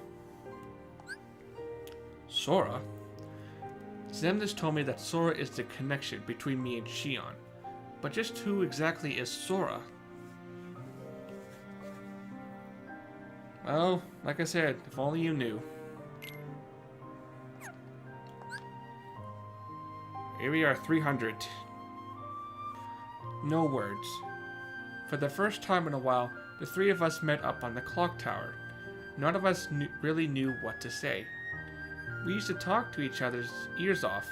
Sora? Xemnas told me that Sora is the connection between me and Shion. But just who exactly is Sora? Well, like I said, if only you knew. Here we are, 300. No words. For the first time in a while, the three of us met up on the clock tower. None of us really knew what to say. We used to talk to each other's ears off,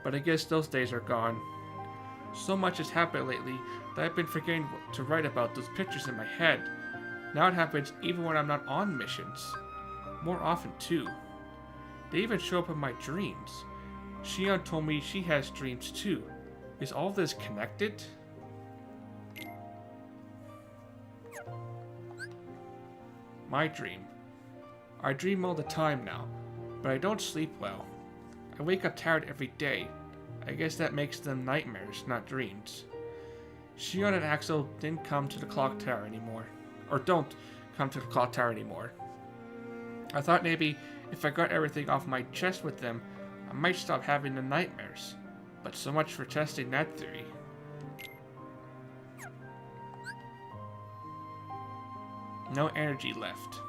but I guess those days are gone. So much has happened lately that I've been forgetting to write about those pictures in my head. Now it happens even when I'm not on missions. More often too. They even show up in my dreams. Shion told me she has dreams too. Is all this connected? My dream. I dream all the time now, but I don't sleep well. I wake up tired every day. I guess that makes them nightmares, not dreams. Shion and Axel didn't come to the clock tower anymore. Or don't come to the clock tower anymore. I thought maybe if I got everything off my chest with them, I might stop having the nightmares. But so much for testing that theory. No energy left.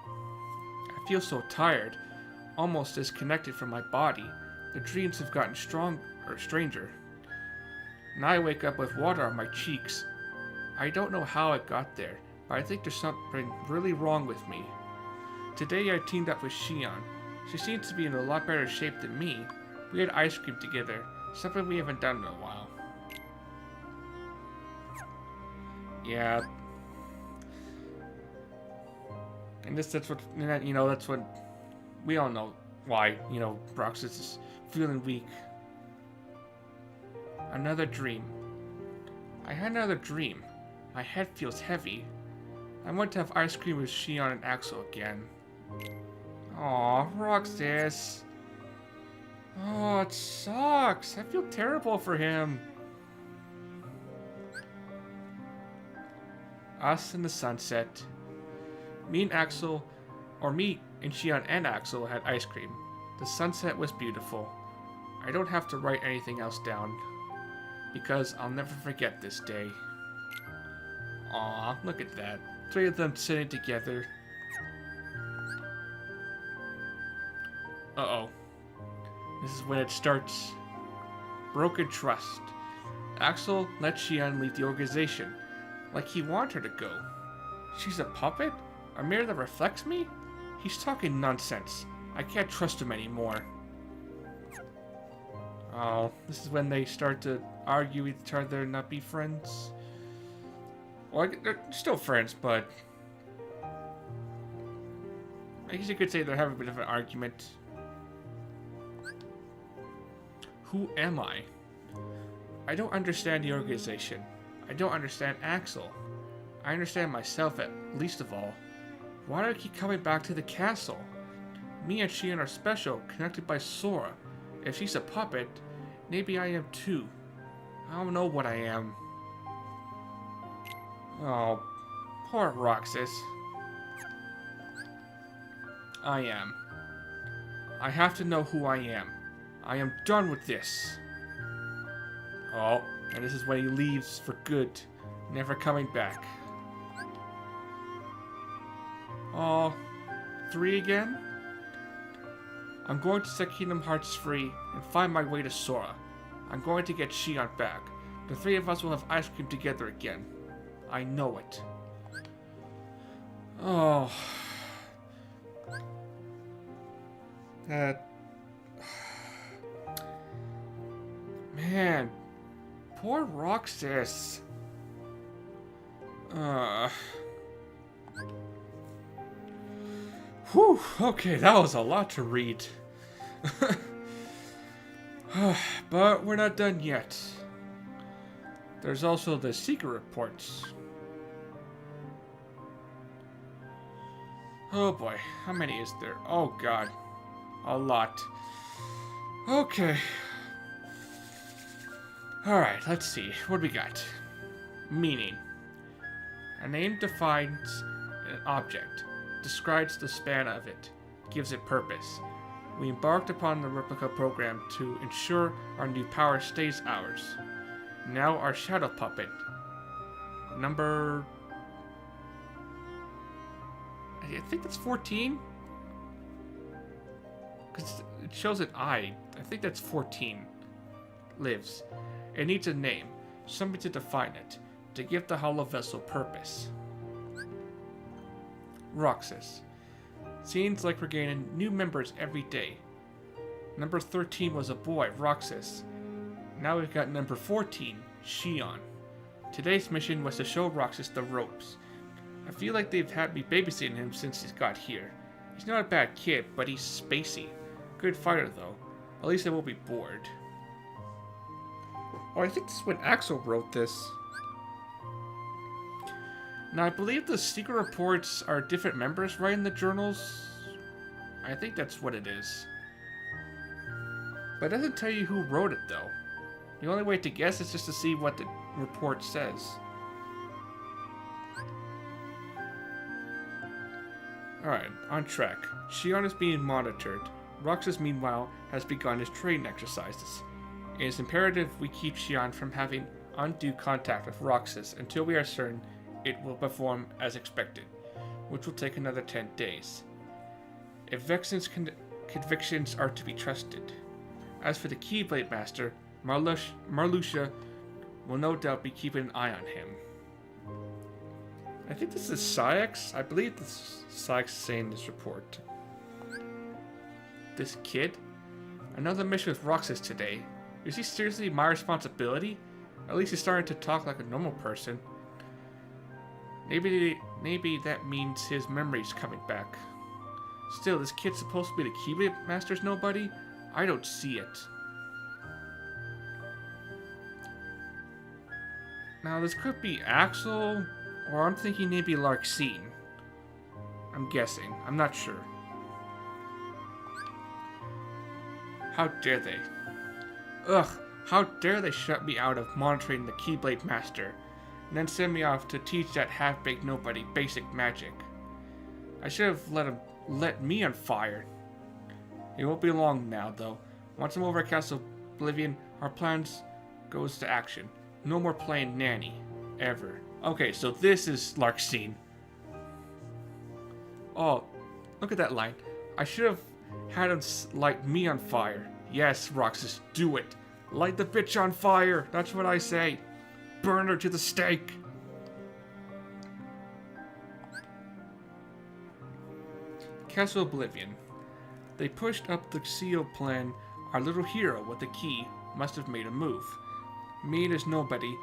I feel so tired, almost disconnected from my body. The dreams have gotten stranger. Now I wake up with water on my cheeks. I don't know how it got there, but I think there's something really wrong with me. Today I teamed up with Shion. She seems to be in a lot better shape than me. We had ice cream together, something we haven't done in a while. Yeah. And that's what, you know, that's what, we all know why, you know, Roxas is feeling weak. Another dream. I had another dream. My head feels heavy. I want to have ice cream with Shion and Axel again. Aw, Roxas. Oh, it sucks. I feel terrible for him. Us in the sunset. Me and Axel, or me and Shion and Axel had ice cream. The sunset was beautiful. I don't have to write anything else down, because I'll never forget this day. Aw, look at that. Three of them sitting together. Uh-oh. This is when it starts. Broken trust. Axel let Shion leave the organization, like he wanted her to go. She's a puppet? A mirror that reflects me? He's talking nonsense. I can't trust him anymore. Oh, this is when they start to argue with each other and not be friends. Well, they're still friends, but I guess you could say they're having a bit of an argument. Who am I? I don't understand the organization. I don't understand Axel. I understand myself at least of all. Why do I keep coming back to the castle? Me and Shion are special, connected by Sora. If she's a puppet, maybe I am too. I don't know what I am. Oh, poor Roxas. I am. I have to know who I am. I am done with this. Oh, and this is when he leaves for good, never coming back. Oh, 3 again? I'm going to set Kingdom Hearts free and find my way to Sora. I'm going to get Shion back. The three of us will have ice cream together again. I know it. Oh. Man. Poor Roxas. Whew, okay, that was a lot to read. But we're not done yet. There's also the secret reports. Oh boy, how many is there? Oh god, a lot. Okay. Alright, let's see. What do we got? Meaning. A name defines an object, describes the span of it, gives it purpose. We embarked upon the replica program to ensure our new power stays ours. Now our shadow puppet. Number... I think that's 14? Because it shows an I. I think that's 14. Lives. It needs a name. Something to define it. To give the hollow vessel purpose. Roxas. Seems like we're gaining new members every day. Number 13 was a boy, Roxas. Now we've got number 14, Shion. Today's mission was to show Roxas the ropes. I feel like they've had me babysitting him since he's got here. He's not a bad kid, but he's spacey. Good fighter though. At least I won't be bored. Oh, I think this is when Axel wrote this. Now, I believe the secret reports are different members writing the journals. I think that's what it is. But it doesn't tell you who wrote it, though. The only way to guess is just to see what the report says. Alright, on track. Shion is being monitored. Roxas, meanwhile, has begun his training exercises. It is imperative we keep Shion from having undue contact with Roxas until we are certain it will perform as expected, which will take another 10 days. If Vexen's convictions are to be trusted. As for the Keyblade Master, Marluxia will no doubt be keeping an eye on him. I think this is Saix. I believe this is Saix saying this report. This kid? Another mission with Roxas today. Is he seriously my responsibility? At least he's starting to talk like a normal person. Maybe that means his memory's coming back. Still, this kid's supposed to be the Keyblade Master's nobody? I don't see it. Now, this could be Axel, or I'm thinking maybe Larxene. I'm guessing. I'm not sure. How dare they? Ugh, how dare they shut me out of monitoring the Keyblade Master, and then send me off to teach that half-baked nobody basic magic. I should have let me on fire. It won't be long now, though. Once I'm over at Castle Oblivion, our plans goes to action. No more playing nanny. Ever. Okay, so this is Larxene. Oh, look at that line. I should have had him light me on fire. Yes, Roxas, do it. Light the bitch on fire. That's what I say. Burn her to the stake. Castle Oblivion. They pushed up the seal plan. Our little hero with the key must have made a move. Me and his nobody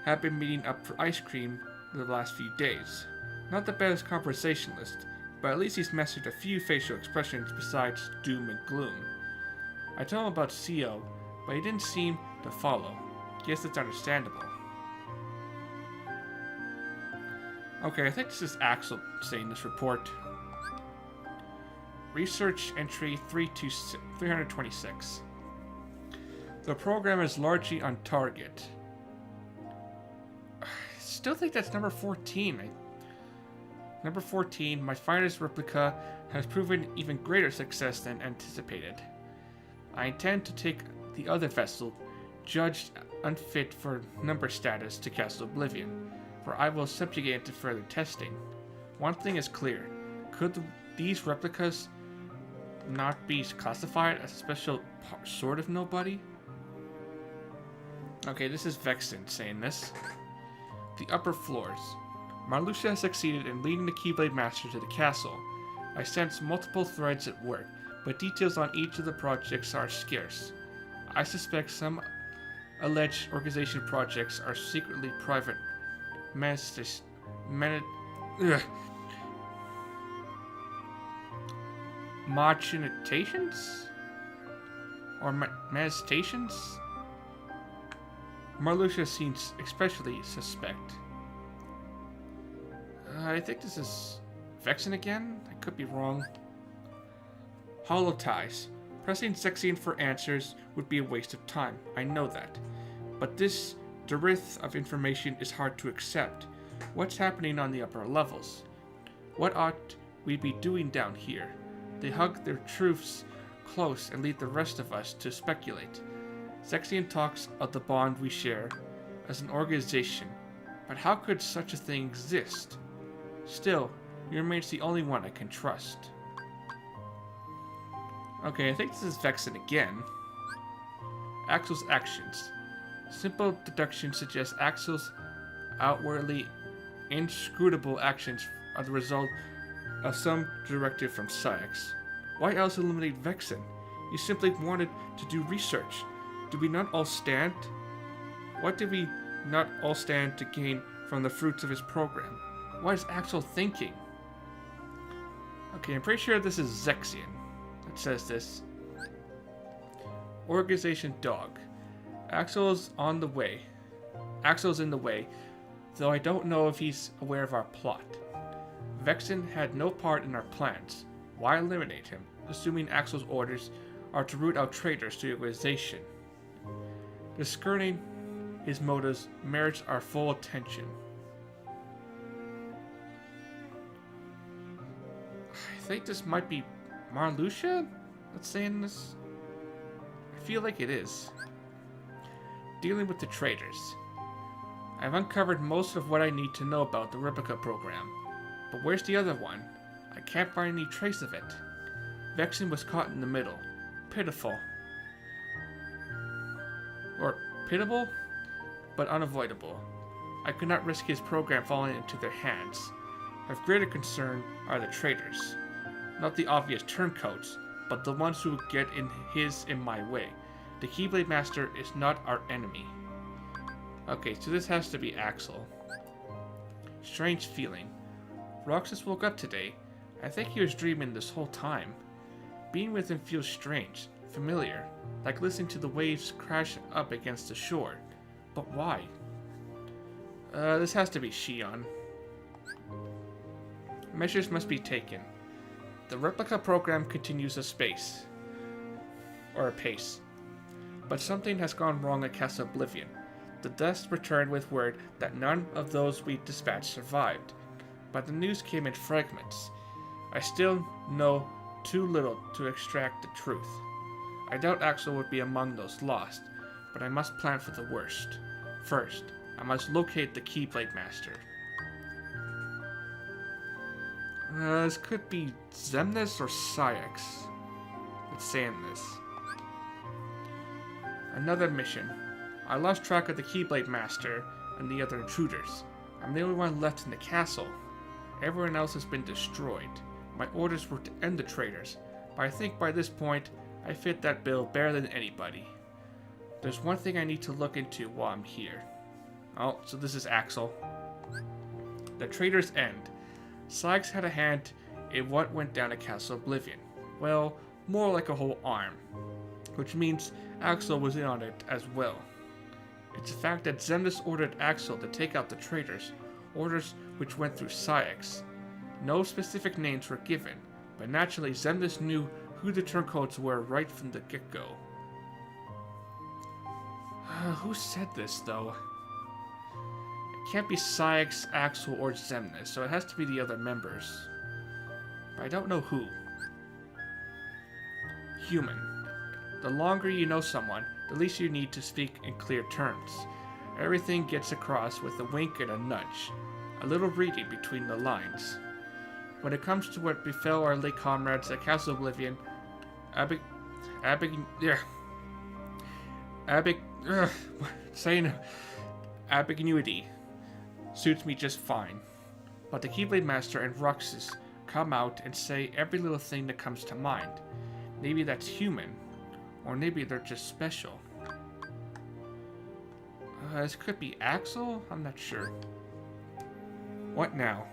have been meeting up for ice cream the last few days. Not the best conversationalist, but at least he's mastered a few facial expressions besides doom and gloom. I told him about CO, but he didn't seem to follow. Guess it's understandable. Okay, I think this is Axel saying this report. Research entry 326. The program is largely on target. I still think that's number 14. Number 14, my finest replica has proven even greater success than anticipated. I intend to take the other vessel, judged unfit for number status, to Castle Oblivion, where I will subjugate it to further testing. One thing is clear. Could these replicas not be classified as a special sort of nobody? Okay, this is Vexen saying this. The upper floors. Marluxia has succeeded in leading the Keyblade Master to the castle. I sense multiple threads at work, but details on each of the projects are scarce. I suspect some alleged organization projects are secretly private machinations? Or meditations? Marluxia seems especially suspect. I think this is Vexen again? I could be wrong. Hollow ties. Pressing Zexion for answers would be a waste of time. I know that. But this dearth of information is hard to accept. What's happening on the upper levels? What ought we be doing down here? They hug their truths close and leave the rest of us to speculate. Zexion talks of the bond we share as an organization, but how could such a thing exist? Still, he remains the only one I can trust. Okay, I think this is Vexen again. Axel's actions. Simple deduction suggests Axel's outwardly inscrutable actions are the result of some directive from Syx. Why else eliminate Vexen? He simply wanted to do research. Do we not all stand? What did we not all stand to gain from the fruits of his program? What is Axel thinking? Okay, I'm pretty sure this is Zexion that says this. Organization Dog. Axel's in the way, though I don't know if he's aware of our plot. Vexen had no part in our plans. Why eliminate him, assuming Axel's orders are to root out traitors to the organization? Discerning his motives merits our full attention. I think this might be Marluxia that's saying this. I feel like it is. Dealing with the traitors. I've uncovered most of what I need to know about the replica program. But where's the other one? I can't find any trace of it. Vexen was caught in the middle. Pitiful. Or pitiable, but unavoidable. I could not risk his program falling into their hands. Of greater concern are the traitors. Not the obvious turncoats, but the ones who get in my way. The Keyblade Master is not our enemy. Okay, so this has to be Axel. Strange feeling. Roxas woke up today. I think he was dreaming this whole time. Being with him feels strange, familiar, like listening to the waves crash up against the shore. But why? This has to be Shion. Measures must be taken. The replica program continues a pace. But something has gone wrong at Castle Oblivion. The dust returned with word that none of those we dispatched survived, but the news came in fragments. I still know too little to extract the truth. I doubt Axel would be among those lost, but I must plan for the worst. First, I must locate the Keyblade Master. This could be Xemnas or Syx that's saying this. Another mission. I lost track of the Keyblade Master and the other intruders. I'm the only one left in the castle. Everyone else has been destroyed. My orders were to end the traitors, but I think by this point, I fit that bill better than anybody. There's one thing I need to look into while I'm here. Oh, so this is Axel. The traitors' end. Syx had a hand in what went down at Castle Oblivion. Well, more like a whole arm. Which means Axel was in on it as well. It's a fact that Xemnas ordered Axel to take out the traitors, orders which went through Syx. No specific names were given, but naturally Xemnas knew who the turncoats were right from the get-go. Who said this, though? It can't be Syx, Axel, or Xemnas, so it has to be the other members. But I don't know who. Human. The longer you know someone, the least you need to speak in clear terms. Everything gets across with a wink and a nudge, a little reading between the lines. When it comes to what befell our late comrades at Castle Oblivion, Abig... Abig... Yeah. Abig... Saying ambiguity suits me just fine. But the Keyblade Master and Roxas come out and say every little thing that comes to mind. Maybe that's human. Or maybe they're just special. This could be Axel? I'm not sure. What now?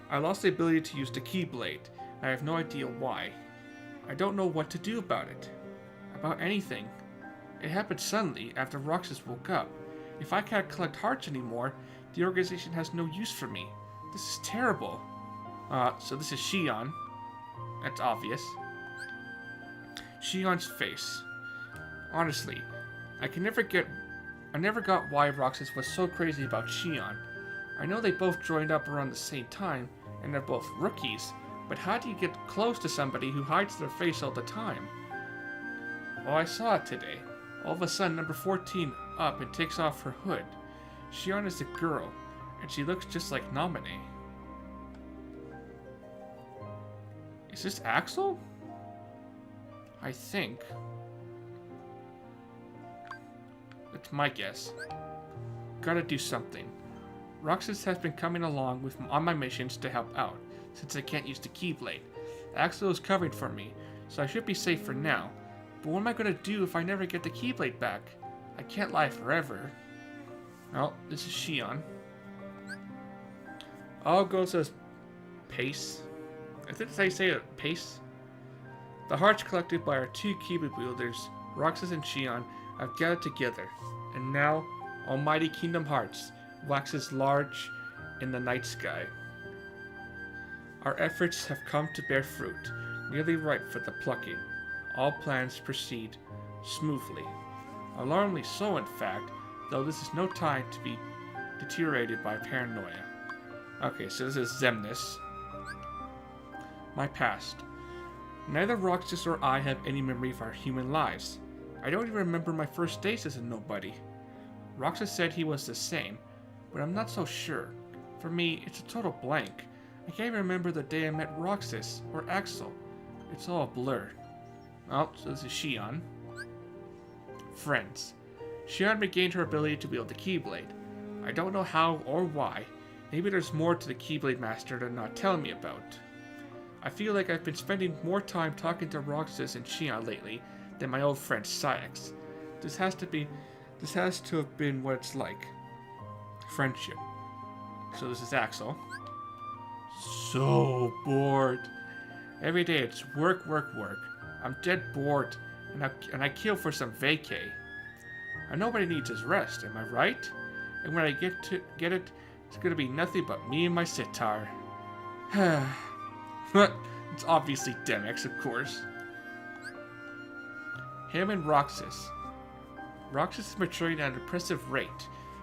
I lost the ability to use the Keyblade. I have no idea why. I don't know what to do about it. About anything. It happened suddenly after Roxas woke up. If I can't collect hearts anymore, the organization has no use for me. This is terrible. So this is Shion. That's obvious. Shion's face. Honestly, I never got why Roxas was so crazy about Shion. I know they both joined up around the same time, and they're both rookies, but how do you get close to somebody who hides their face all the time? Oh, I saw it today. All of a sudden, number 14 up and takes off her hood. Shion is a girl, and she looks just like Naminé. Is this Axel? I think. That's my guess. Gotta do something. Roxas has been coming along on my missions to help out, since I can't use the Keyblade. Axel is covered for me, so I should be safe for now. But what am I gonna do if I never get the Keyblade back? I can't lie forever. Well, this is Shion. All goes as pace. I think that's how you say it, pace. The hearts collected by our two Keyblade wielders, Roxas and Shion, have gathered together, and now Almighty Kingdom Hearts waxes large in the night sky. Our efforts have come to bear fruit, nearly ripe for the plucking. All plans proceed smoothly. Alarmingly so, in fact, though this is no time to be deteriorated by paranoia. Okay, so this is Xemnas. My past. Neither Roxas or I have any memory of our human lives. I don't even remember my first days as a nobody. Roxas said he was the same, but I'm not so sure. For me, it's a total blank. I can't even remember the day I met Roxas or Axel. It's all a blur. Oh, so this is Shion. Friends. Shion regained her ability to wield the Keyblade. I don't know how or why. Maybe there's more to the Keyblade Master they're not telling me about. I feel like I've been spending more time talking to Roxas and Shion lately than my old friend Saix. This has to have been what it's like. Friendship. So this is Axel. So bored. Every day it's work, work, work. I'm dead bored, and I kill for some vacay. And nobody needs his rest, am I right? And when I get it, it's gonna be nothing but me and my sitar. It's obviously Demix, of course. Him and Roxas. Roxas is maturing at an impressive rate.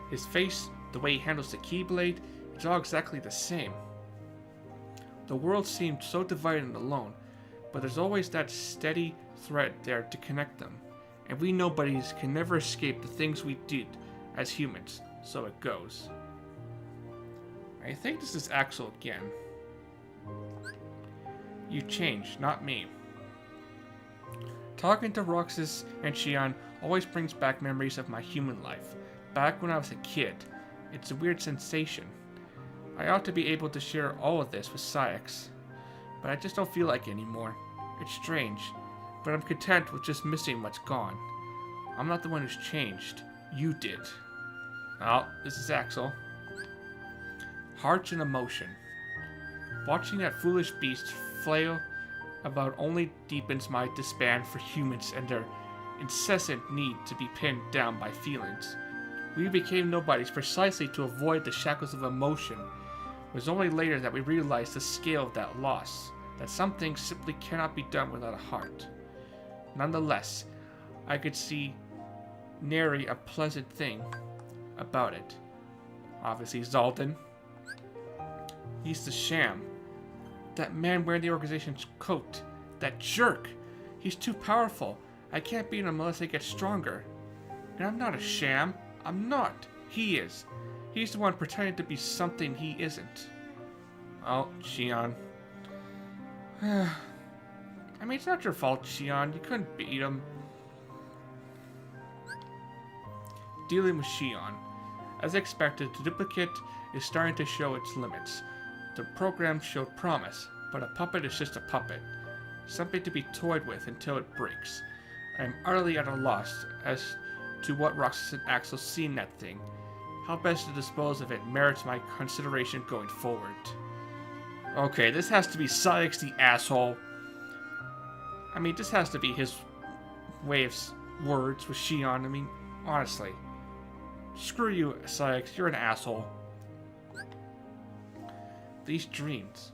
His face, the way he handles the Keyblade, it's all exactly the same. The world seemed so divided and alone, but there's always that steady thread there to connect them. And we nobodies can never escape the things we did as humans, so it goes. I think this is Axel again. You changed, not me. Talking to Roxas and Shion always brings back memories of my human life, back when I was a kid. It's a weird sensation. I ought to be able to share all of this with Saix, but I just don't feel like it anymore. It's strange, but I'm content with just missing what's gone. I'm not the one who's changed. You did. Oh, this is Axel. Hearts and emotion. Watching that foolish beast flail about only deepens my despair for humans and their incessant need to be pinned down by feelings. We became nobodies precisely to avoid the shackles of emotion. It was only later that we realized the scale of that loss, that some things simply cannot be done without a heart. Nonetheless, I could see nary a pleasant thing about it. Obviously, Zaldin. He's the sham. That man wearing the organization's coat. That jerk. He's too powerful. I can't beat him unless I get stronger. And I'm not a sham. I'm not. He is. He's the one pretending to be something he isn't. Oh, Shion. I mean, it's not your fault, Shion. You couldn't beat him. Dealing with Shion. As expected, the duplicate is starting to show its limits. The program showed promise, but a puppet is just a puppet. Something to be toyed with until it breaks. I am utterly at a loss as to what Roxas and Axel see in that thing. How best to dispose of it merits my consideration going forward. Okay, this has to be Sykes the asshole. I mean, this has to be his way of words with Shion. I mean, honestly. Screw you, Sykes. You're an asshole. These dreams.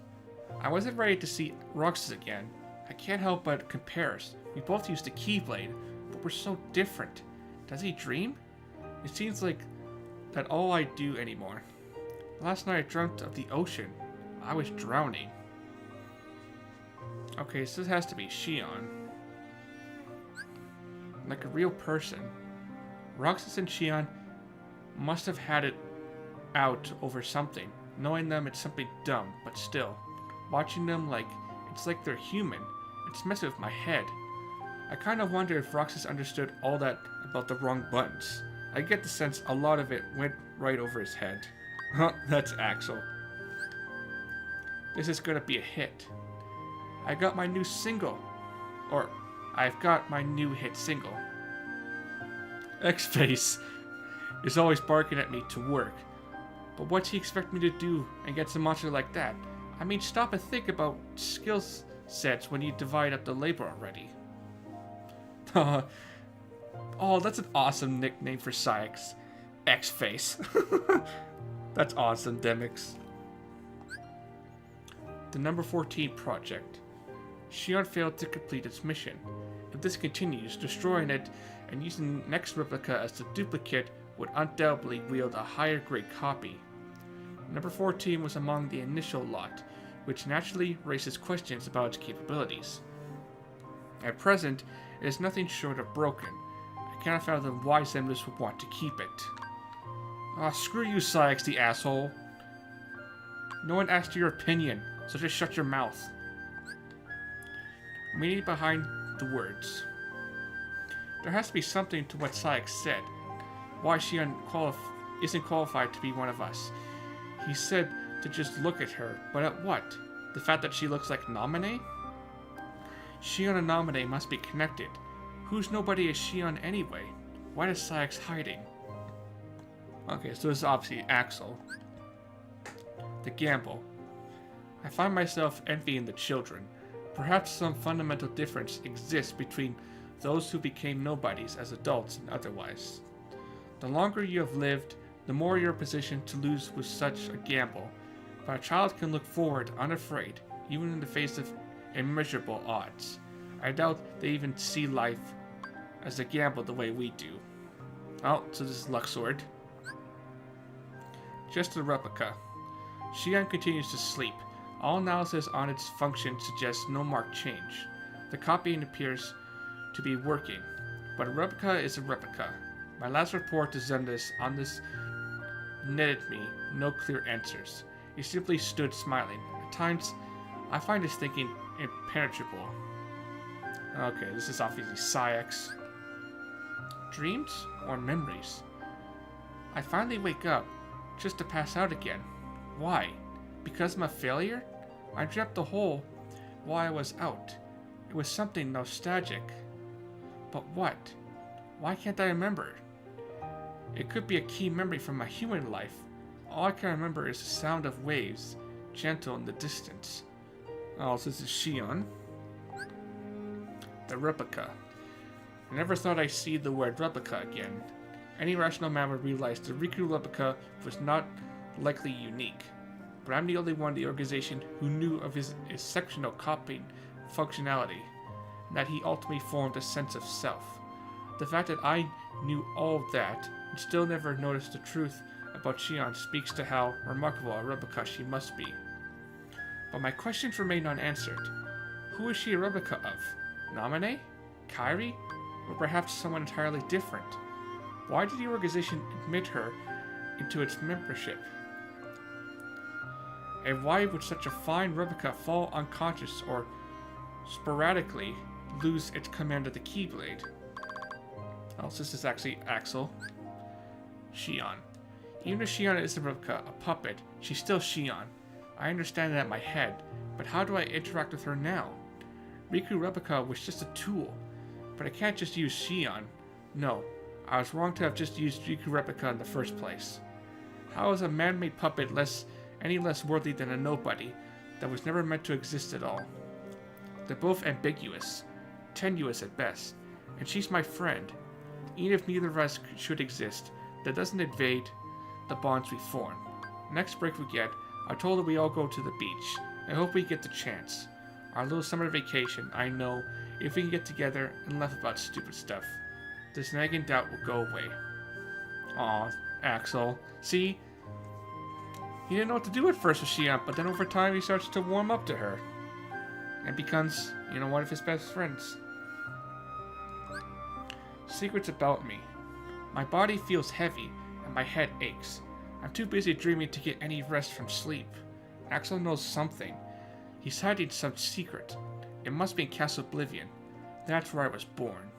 I wasn't ready to see Roxas again. I can't help but compare us. We both used the Keyblade, but we're so different. Does he dream? It seems like that all I do anymore. Last night I dreamt of the ocean. I was drowning. Okay, so this has to be Shion. Like a real person. Roxas and Shion must have had it out over something. Knowing them, it's something dumb, but still. Watching them, it's like they're human. It's messing with my head. I kind of wonder if Roxas understood all that about the wrong buttons. I get the sense a lot of it went right over his head. That's Axel. This is gonna be a hit. I got my new single. Or, I've got my new hit single. X-Face is always barking at me to work. But what's he expect me to do against a monster like that? I mean, stop and think about skill sets when you divide up the labor already. Oh, that's an awesome nickname for Sykes. X-Face. That's awesome, Demix. The number 14 project. Shion failed to complete its mission. If this continues, destroying it and using the next replica as the duplicate would undoubtedly wield a higher grade copy. Number 14 was among the initial lot, which naturally raises questions about its capabilities. At present, it is nothing short of broken. I cannot fathom why Zemlus would want to keep it. Ah, screw you, Sykes, the asshole. No one asked your opinion, so just shut your mouth. Meaning behind the words. There has to be something to what Sykes said. Why she isn't qualified to be one of us. He said to just look at her, but at what? The fact that she looks like Naminé? Shion and Naminé must be connected. Whose nobody is Shion anyway? Why is Sykes hiding? Okay, so this is obviously Axel. The gamble. I find myself envying the children. Perhaps some fundamental difference exists between those who became nobodies as adults and otherwise. The longer you have lived, the more you're positioned to lose with such a gamble. But a child can look forward unafraid, even in the face of immeasurable odds. I doubt they even see life as a gamble the way we do. Oh, so this is Luxord. Just a replica. Shion continues to sleep. All analysis on its function suggests no marked change. The copying appears to be working, but a replica is a replica. My last report to Zemlus on this netted me no clear answers. He simply stood smiling. At times, I find his thinking impenetrable. Okay, this is obviously Sykes. Dreams or memories? I finally wake up, just to pass out again. Why? Because I'm a failure? I dreamt the whole while I was out. It was something nostalgic. But what? Why can't I remember? It could be a key memory from my human life. All I can remember is the sound of waves, gentle in the distance. Oh, so this is Shion. The replica. I never thought I'd see the word replica again. Any rational man would realize the Riku replica was not likely unique. But I'm the only one in the organization who knew of his exceptional copying functionality, and that he ultimately formed a sense of self. The fact that I knew all of that and still never noticed the truth about Shion speaks to how remarkable a replica she must be. But my questions remain unanswered. Who is she a replica of? Naminé? Kairi? Or perhaps someone entirely different? Why did the organization admit her into its membership? And why would such a fine replica fall unconscious or sporadically lose its command of the Keyblade. Oh, so this is actually Axel. Shion. Even if Shion is a puppet, she's still Shion. I understand that in my head, but how do I interact with her now? Riku Replica was just a tool, but I can't just use Shion. No, I was wrong to have just used Riku Replica in the first place. How is a man-made puppet any less worthy than a nobody that was never meant to exist at all? They're both ambiguous, tenuous at best, and she's my friend. Even if neither of us should exist, that doesn't evade the bonds we form. Next break we get, I told her we all go to the beach. I hope we get the chance. Our little summer vacation, I know, if we can get together and laugh about stupid stuff. This nagging doubt will go away. Aw, Axel. See? He didn't know what to do at first with Shion, but then over time he starts to warm up to her. And becomes, one of his best friends. Secrets about me. My body feels heavy, and my head aches. I'm too busy dreaming to get any rest from sleep. Axel knows something. He's hiding some secret. It must be in Castle Oblivion. That's where I was born.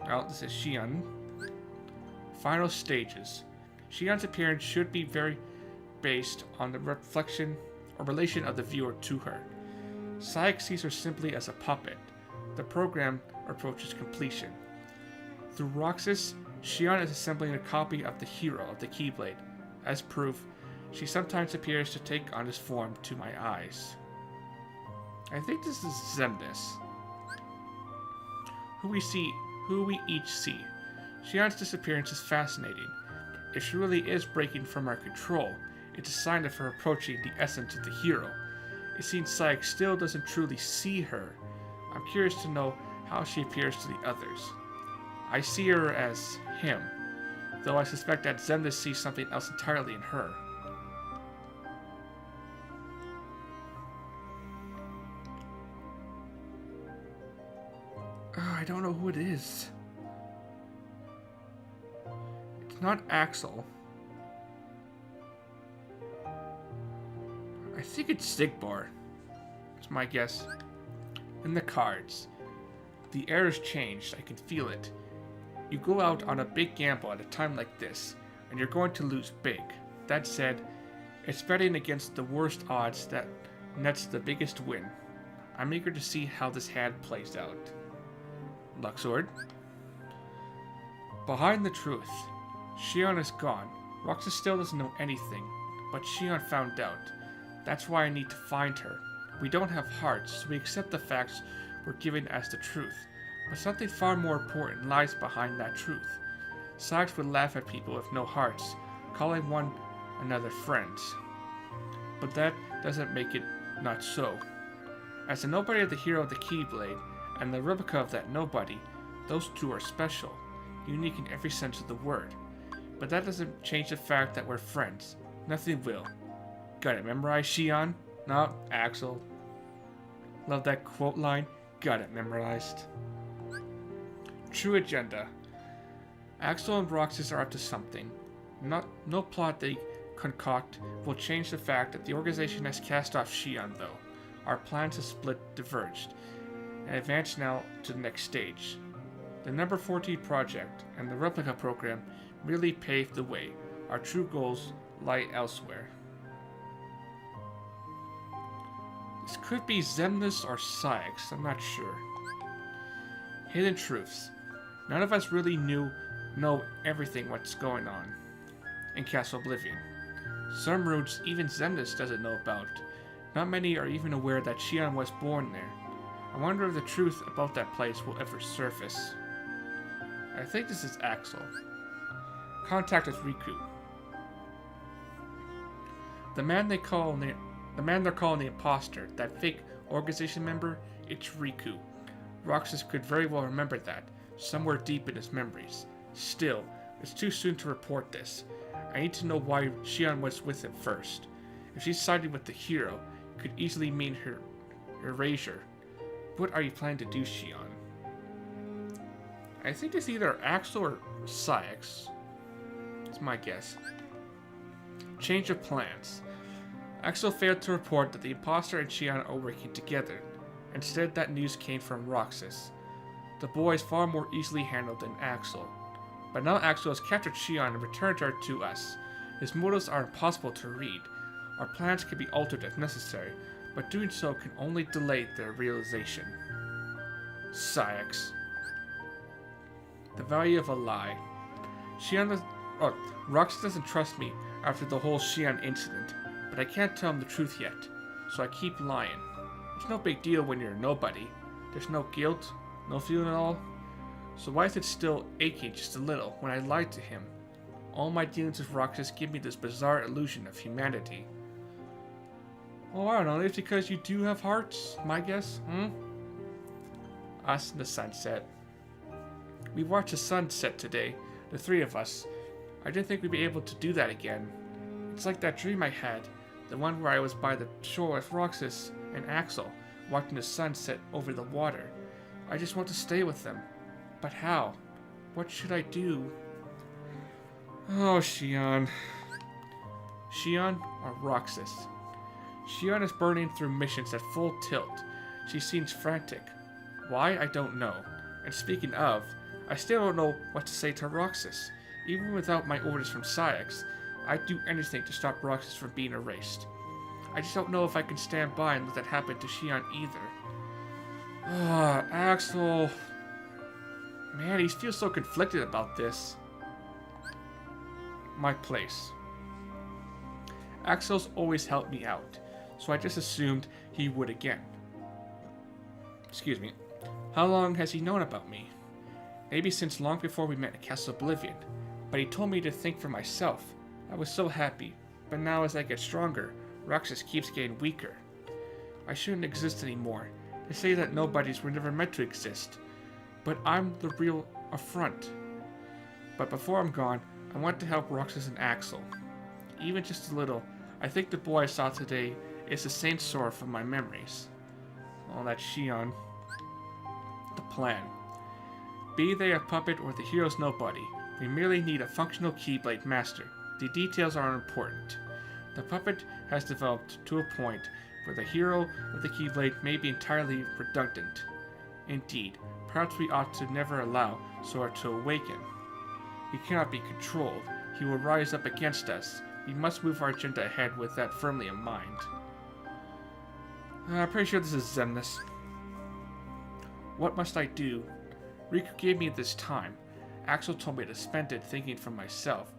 Well, this is Shion. Final stages. Shion's appearance should be very based on the reflection or relation of the viewer to her. Saik sees her simply as a puppet. The program approaches completion. Through Roxas, Shion is assembling a copy of the hero of the Keyblade. As proof, she sometimes appears to take on his form to my eyes. I think this is Xemnas, who we each see. Shion's disappearance is fascinating. If she really is breaking from our control, it's a sign of her approaching the essence of the hero. It seems Saik still doesn't truly see her. I'm curious to know how she appears to the others. I see her as him, though I suspect that Xemnas sees something else entirely in her. I don't know who it is. It's not Axel. I think it's Sigbar. It's my guess. In the cards. The air has changed. I can feel it. You go out on a big gamble at a time like this, and you're going to lose big. That said, it's betting against the worst odds that nets the biggest win. I'm eager to see how this hand plays out. Luxord. Behind the truth. Shion is gone. Roxas still doesn't know anything, but Shion found out. That's why I need to find her. We don't have hearts, so we accept the facts we're given as the truth. But something far more important lies behind that truth. Saik would laugh at people with no hearts, calling one another friends. But that doesn't make it not so. As the nobody of the hero of the Keyblade, and the replica of that nobody, those two are special, unique in every sense of the word. But that doesn't change the fact that we're friends. Nothing will. Got it memorized, Shion? No, Axel. Love that quote line. Got it memorized. True agenda. Axel and Roxas are up to something. No plot they concoct will change the fact that the organization has cast off Shion, though. Our plans have diverged, and advance now to the next stage. The number 14 project and the replica program really paved the way. Our true goals lie elsewhere. This could be Xemnas or Saik, I'm not sure. Hidden truths. None of us really know everything what's going on in Castle Oblivion. Some routes even Xemnas doesn't know about. Not many are even aware that Shion was born there. I wonder if the truth about that place will ever surface. I think this is Axel. Contact with Riku. The man they're calling the imposter, that fake organization member, it's Riku. Roxas could very well remember that, somewhere deep in his memories. Still, it's too soon to report this. I need to know why Shion was with him first. If she's siding with the hero, it could easily mean her erasure. What are you planning to do, Shion? I think it's either Axel or Saik. It's my guess. Change of plans. Axel failed to report that the imposter and Shion are working together. Instead, that news came from Roxas. The boy is far more easily handled than Axel. But now Axel has captured Shion and returned her to us. His motives are impossible to read. Our plans can be altered if necessary, but doing so can only delay their realization. Sayax. The value of a lie. Roxas doesn't trust me after the whole Shion incident, but I can't tell him the truth yet, so I keep lying. It's no big deal when you're a nobody. There's no guilt, no feeling at all. So why is it still aching just a little when I lied to him? All my dealings with Roxas give me this bizarre illusion of humanity. Oh, I don't know, it's because you do have hearts, my guess, Us in the sunset. We watched the sunset today, the three of us. I didn't think we'd be able to do that again. It's like that dream I had, the one where I was by the shore with Roxas and Axel, watching the sun set over the water. I just want to stay with them. But how? What should I do? Oh, Shion. Shion or Roxas? Shion is burning through missions at full tilt. She seems frantic. Why, I don't know. And speaking of, I still don't know what to say to Roxas. Even without my orders from Sayax, I'd do anything to stop Roxas from being erased. I just don't know if I can stand by and let that happen to Shion either. Axel. Man, he feels so conflicted about this. My place. Axel's always helped me out, so I just assumed he would again. Excuse me. How long has he known about me? Maybe since long before we met at Castle Oblivion, but he told me to think for myself. I was so happy, but now as I get stronger, Roxas keeps getting weaker. I shouldn't exist anymore. They say that nobodies were never meant to exist, but I'm the real affront. But before I'm gone, I want to help Roxas and Axel. Even just a little. I think the boy I saw today is the same sort from my memories. Oh, that's Shion. The plan. Be they a puppet or the hero's nobody, we merely need a functional Keyblade master. The details are unimportant. The puppet has developed to a point where the hero of the Keyblade may be entirely redundant. Indeed, perhaps we ought to never allow Sora to awaken. He cannot be controlled. He will rise up against us. We must move our agenda ahead with that firmly in mind. I'm pretty sure this is Xemnas. What must I do? Riku gave me this time. Axel told me to spend it thinking for myself.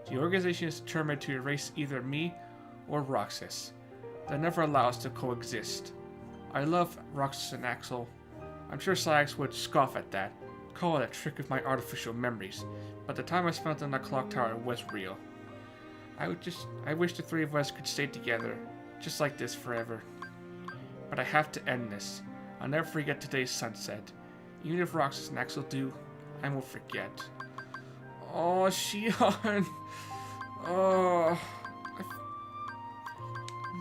The organization is determined to erase either me or Roxas. They'll never allow us to coexist. I love Roxas and Axel. I'm sure Sayax would scoff at that, call it a trick of my artificial memories, but the time I spent on the clock tower was real. I wish the three of us could stay together, just like this forever. But I have to end this. I'll never forget today's sunset. Even if Roxas and Axel do, I won't forget. Oh, Shion. Oh.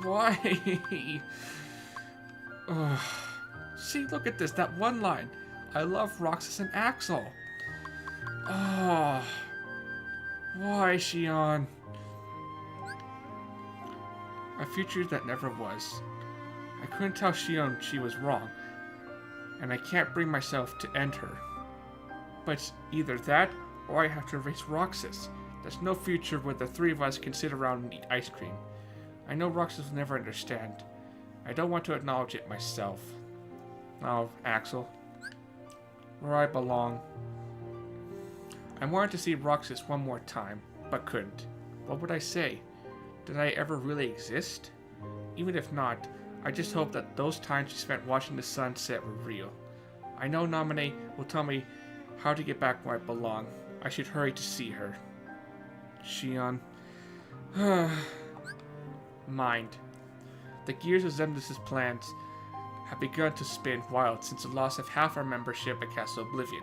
Why? Oh. See, look at this. That one line. I love Roxas and Axel. Oh. Why, Shion? A future that never was. I couldn't tell Shion she was wrong, and I can't bring myself to end her. But it's either that, or I have to erase Roxas. There's no future where the three of us can sit around and eat ice cream. I know Roxas will never understand. I don't want to acknowledge it myself. Oh, Axel. Where I belong. I wanted to see Roxas one more time, but couldn't. What would I say? Did I ever really exist? Even if not, I just hope that those times we spent watching the sun set were real. I know Naminé will tell me how to get back where I belong. I should hurry to see her. Shion. Mind. The gears of Xemnas' plans have begun to spin wild since the loss of half our membership at Castle Oblivion.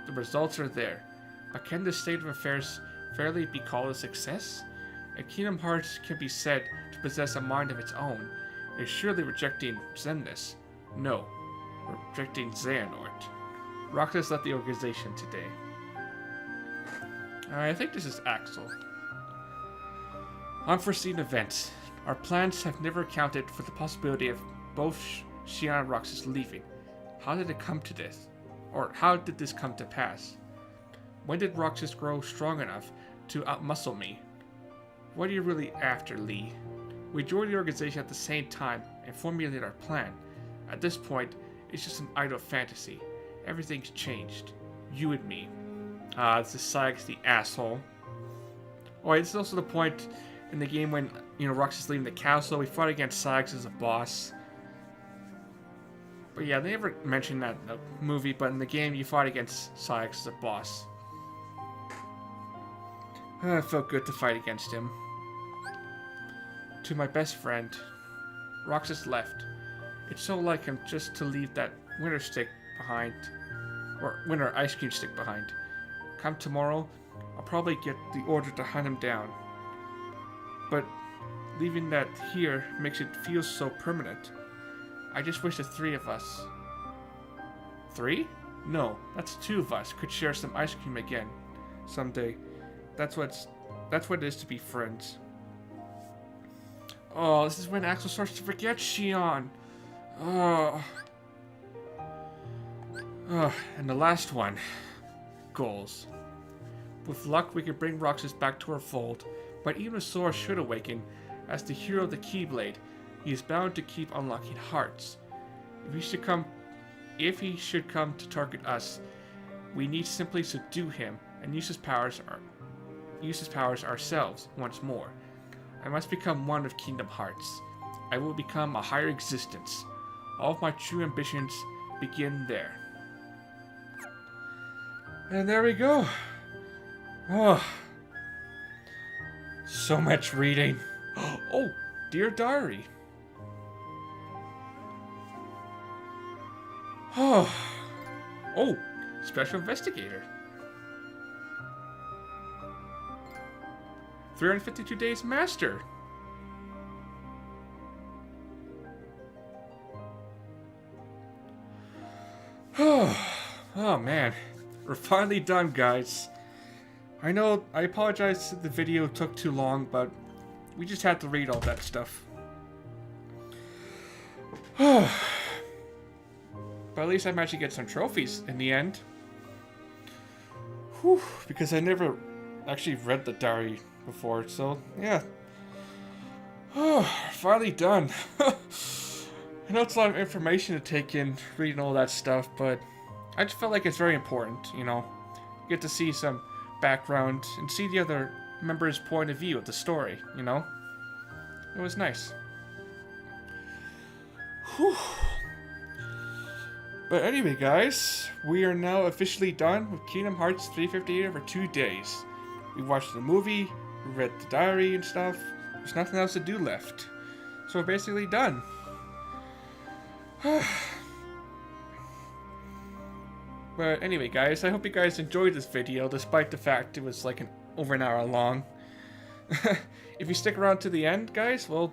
The results are there, but can this state of affairs fairly be called a success? If Kingdom Hearts can be said to possess a mind of its own, it is surely rejecting Xemnas. No, rejecting Xehanort. Roxas left the organization today. I think this is Axel. Unforeseen events. Our plans have never accounted for the possibility of both Shion and Roxas leaving. How did it come to this? Or how did this come to pass? When did Roxas grow strong enough to outmuscle me? What are you really after, Lee? We joined the organization at the same time and formulated our plan. At this point, it's just an idle fantasy. Everything's changed. You and me. This is Sykes, the asshole. Oh, this is also the point in the game when, Roxas leaving the castle. We fought against Sykes as a boss. But yeah, they never mentioned that in the movie, but in the game, you fought against Sykes as a boss. It felt good to fight against him. To my best friend, Roxas left. It's so like him just to leave that winter stick behind. Or winter ice cream stick behind. Come tomorrow, I'll probably get the order to hunt him down. But leaving that here makes it feel so permanent. I just wish the three of us... 3? No, that's 2 of us could share some ice cream again. Someday. That's what it is to be friends. Oh, this is when Axel starts to forget Shion. Oh. And the last one. Goals. With luck, we could bring Roxas back to our fold, but even if Sora should awaken, as the hero of the Keyblade, he is bound to keep unlocking hearts. If he should come to target us, we need simply subdue him and use his powers ourselves once more. I must become one of Kingdom Hearts. I will become a higher existence. All of my true ambitions begin there. And there we go. Oh, so much reading. Oh, Dear Diary. Oh, Special Investigator. 352 Days Master. Oh man, we're finally done, guys. I know, I apologize if the video took too long, but we just had to read all that stuff. But at least I managed to get some trophies in the end. Whew, because I never actually read the diary before, so yeah. Finally done. I know it's a lot of information to take in, reading all that stuff, but I just felt like it's very important, Get to see some background and see the other members' point of view of the story, It was nice. Whew. But anyway, guys, we are now officially done with Kingdom Hearts 358 over 2 days. We watched the movie, we read the diary and stuff. There's nothing else to do left. So we're basically done. But anyway, guys, I hope you guys enjoyed this video, despite the fact it was like over an hour long. If you stick around to the end, guys, well,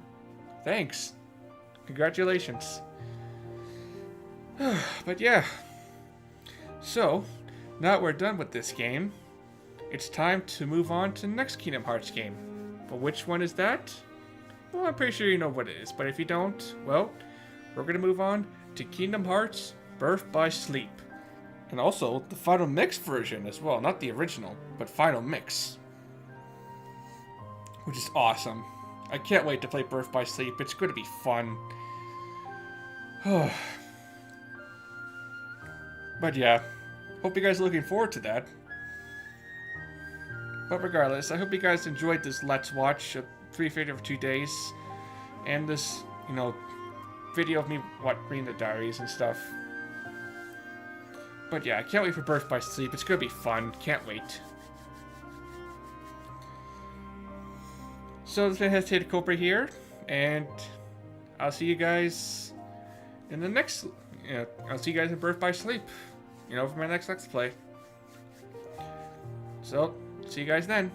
thanks. Congratulations. But yeah. So, now that we're done with this game, it's time to move on to the next Kingdom Hearts game. But which one is that? Well, I'm pretty sure you know what it is, but if you don't, well, we're going to move on to Kingdom Hearts Birth by Sleep. And also, the Final Mix version as well. Not the original, but Final Mix. Which is awesome. I can't wait to play Birth by Sleep. It's going to be fun. But yeah, hope you guys are looking forward to that. But regardless, I hope you guys enjoyed this Let's Watch of 358 over 2 days. And this, video of me reading the diaries and stuff. But yeah, I can't wait for Birth by Sleep. It's gonna be fun. Can't wait. So this is Hesitated Cobra here, and I'll see you guys in the next. I'll see you guys in Birth by Sleep. For my next Let's Play. So, see you guys then.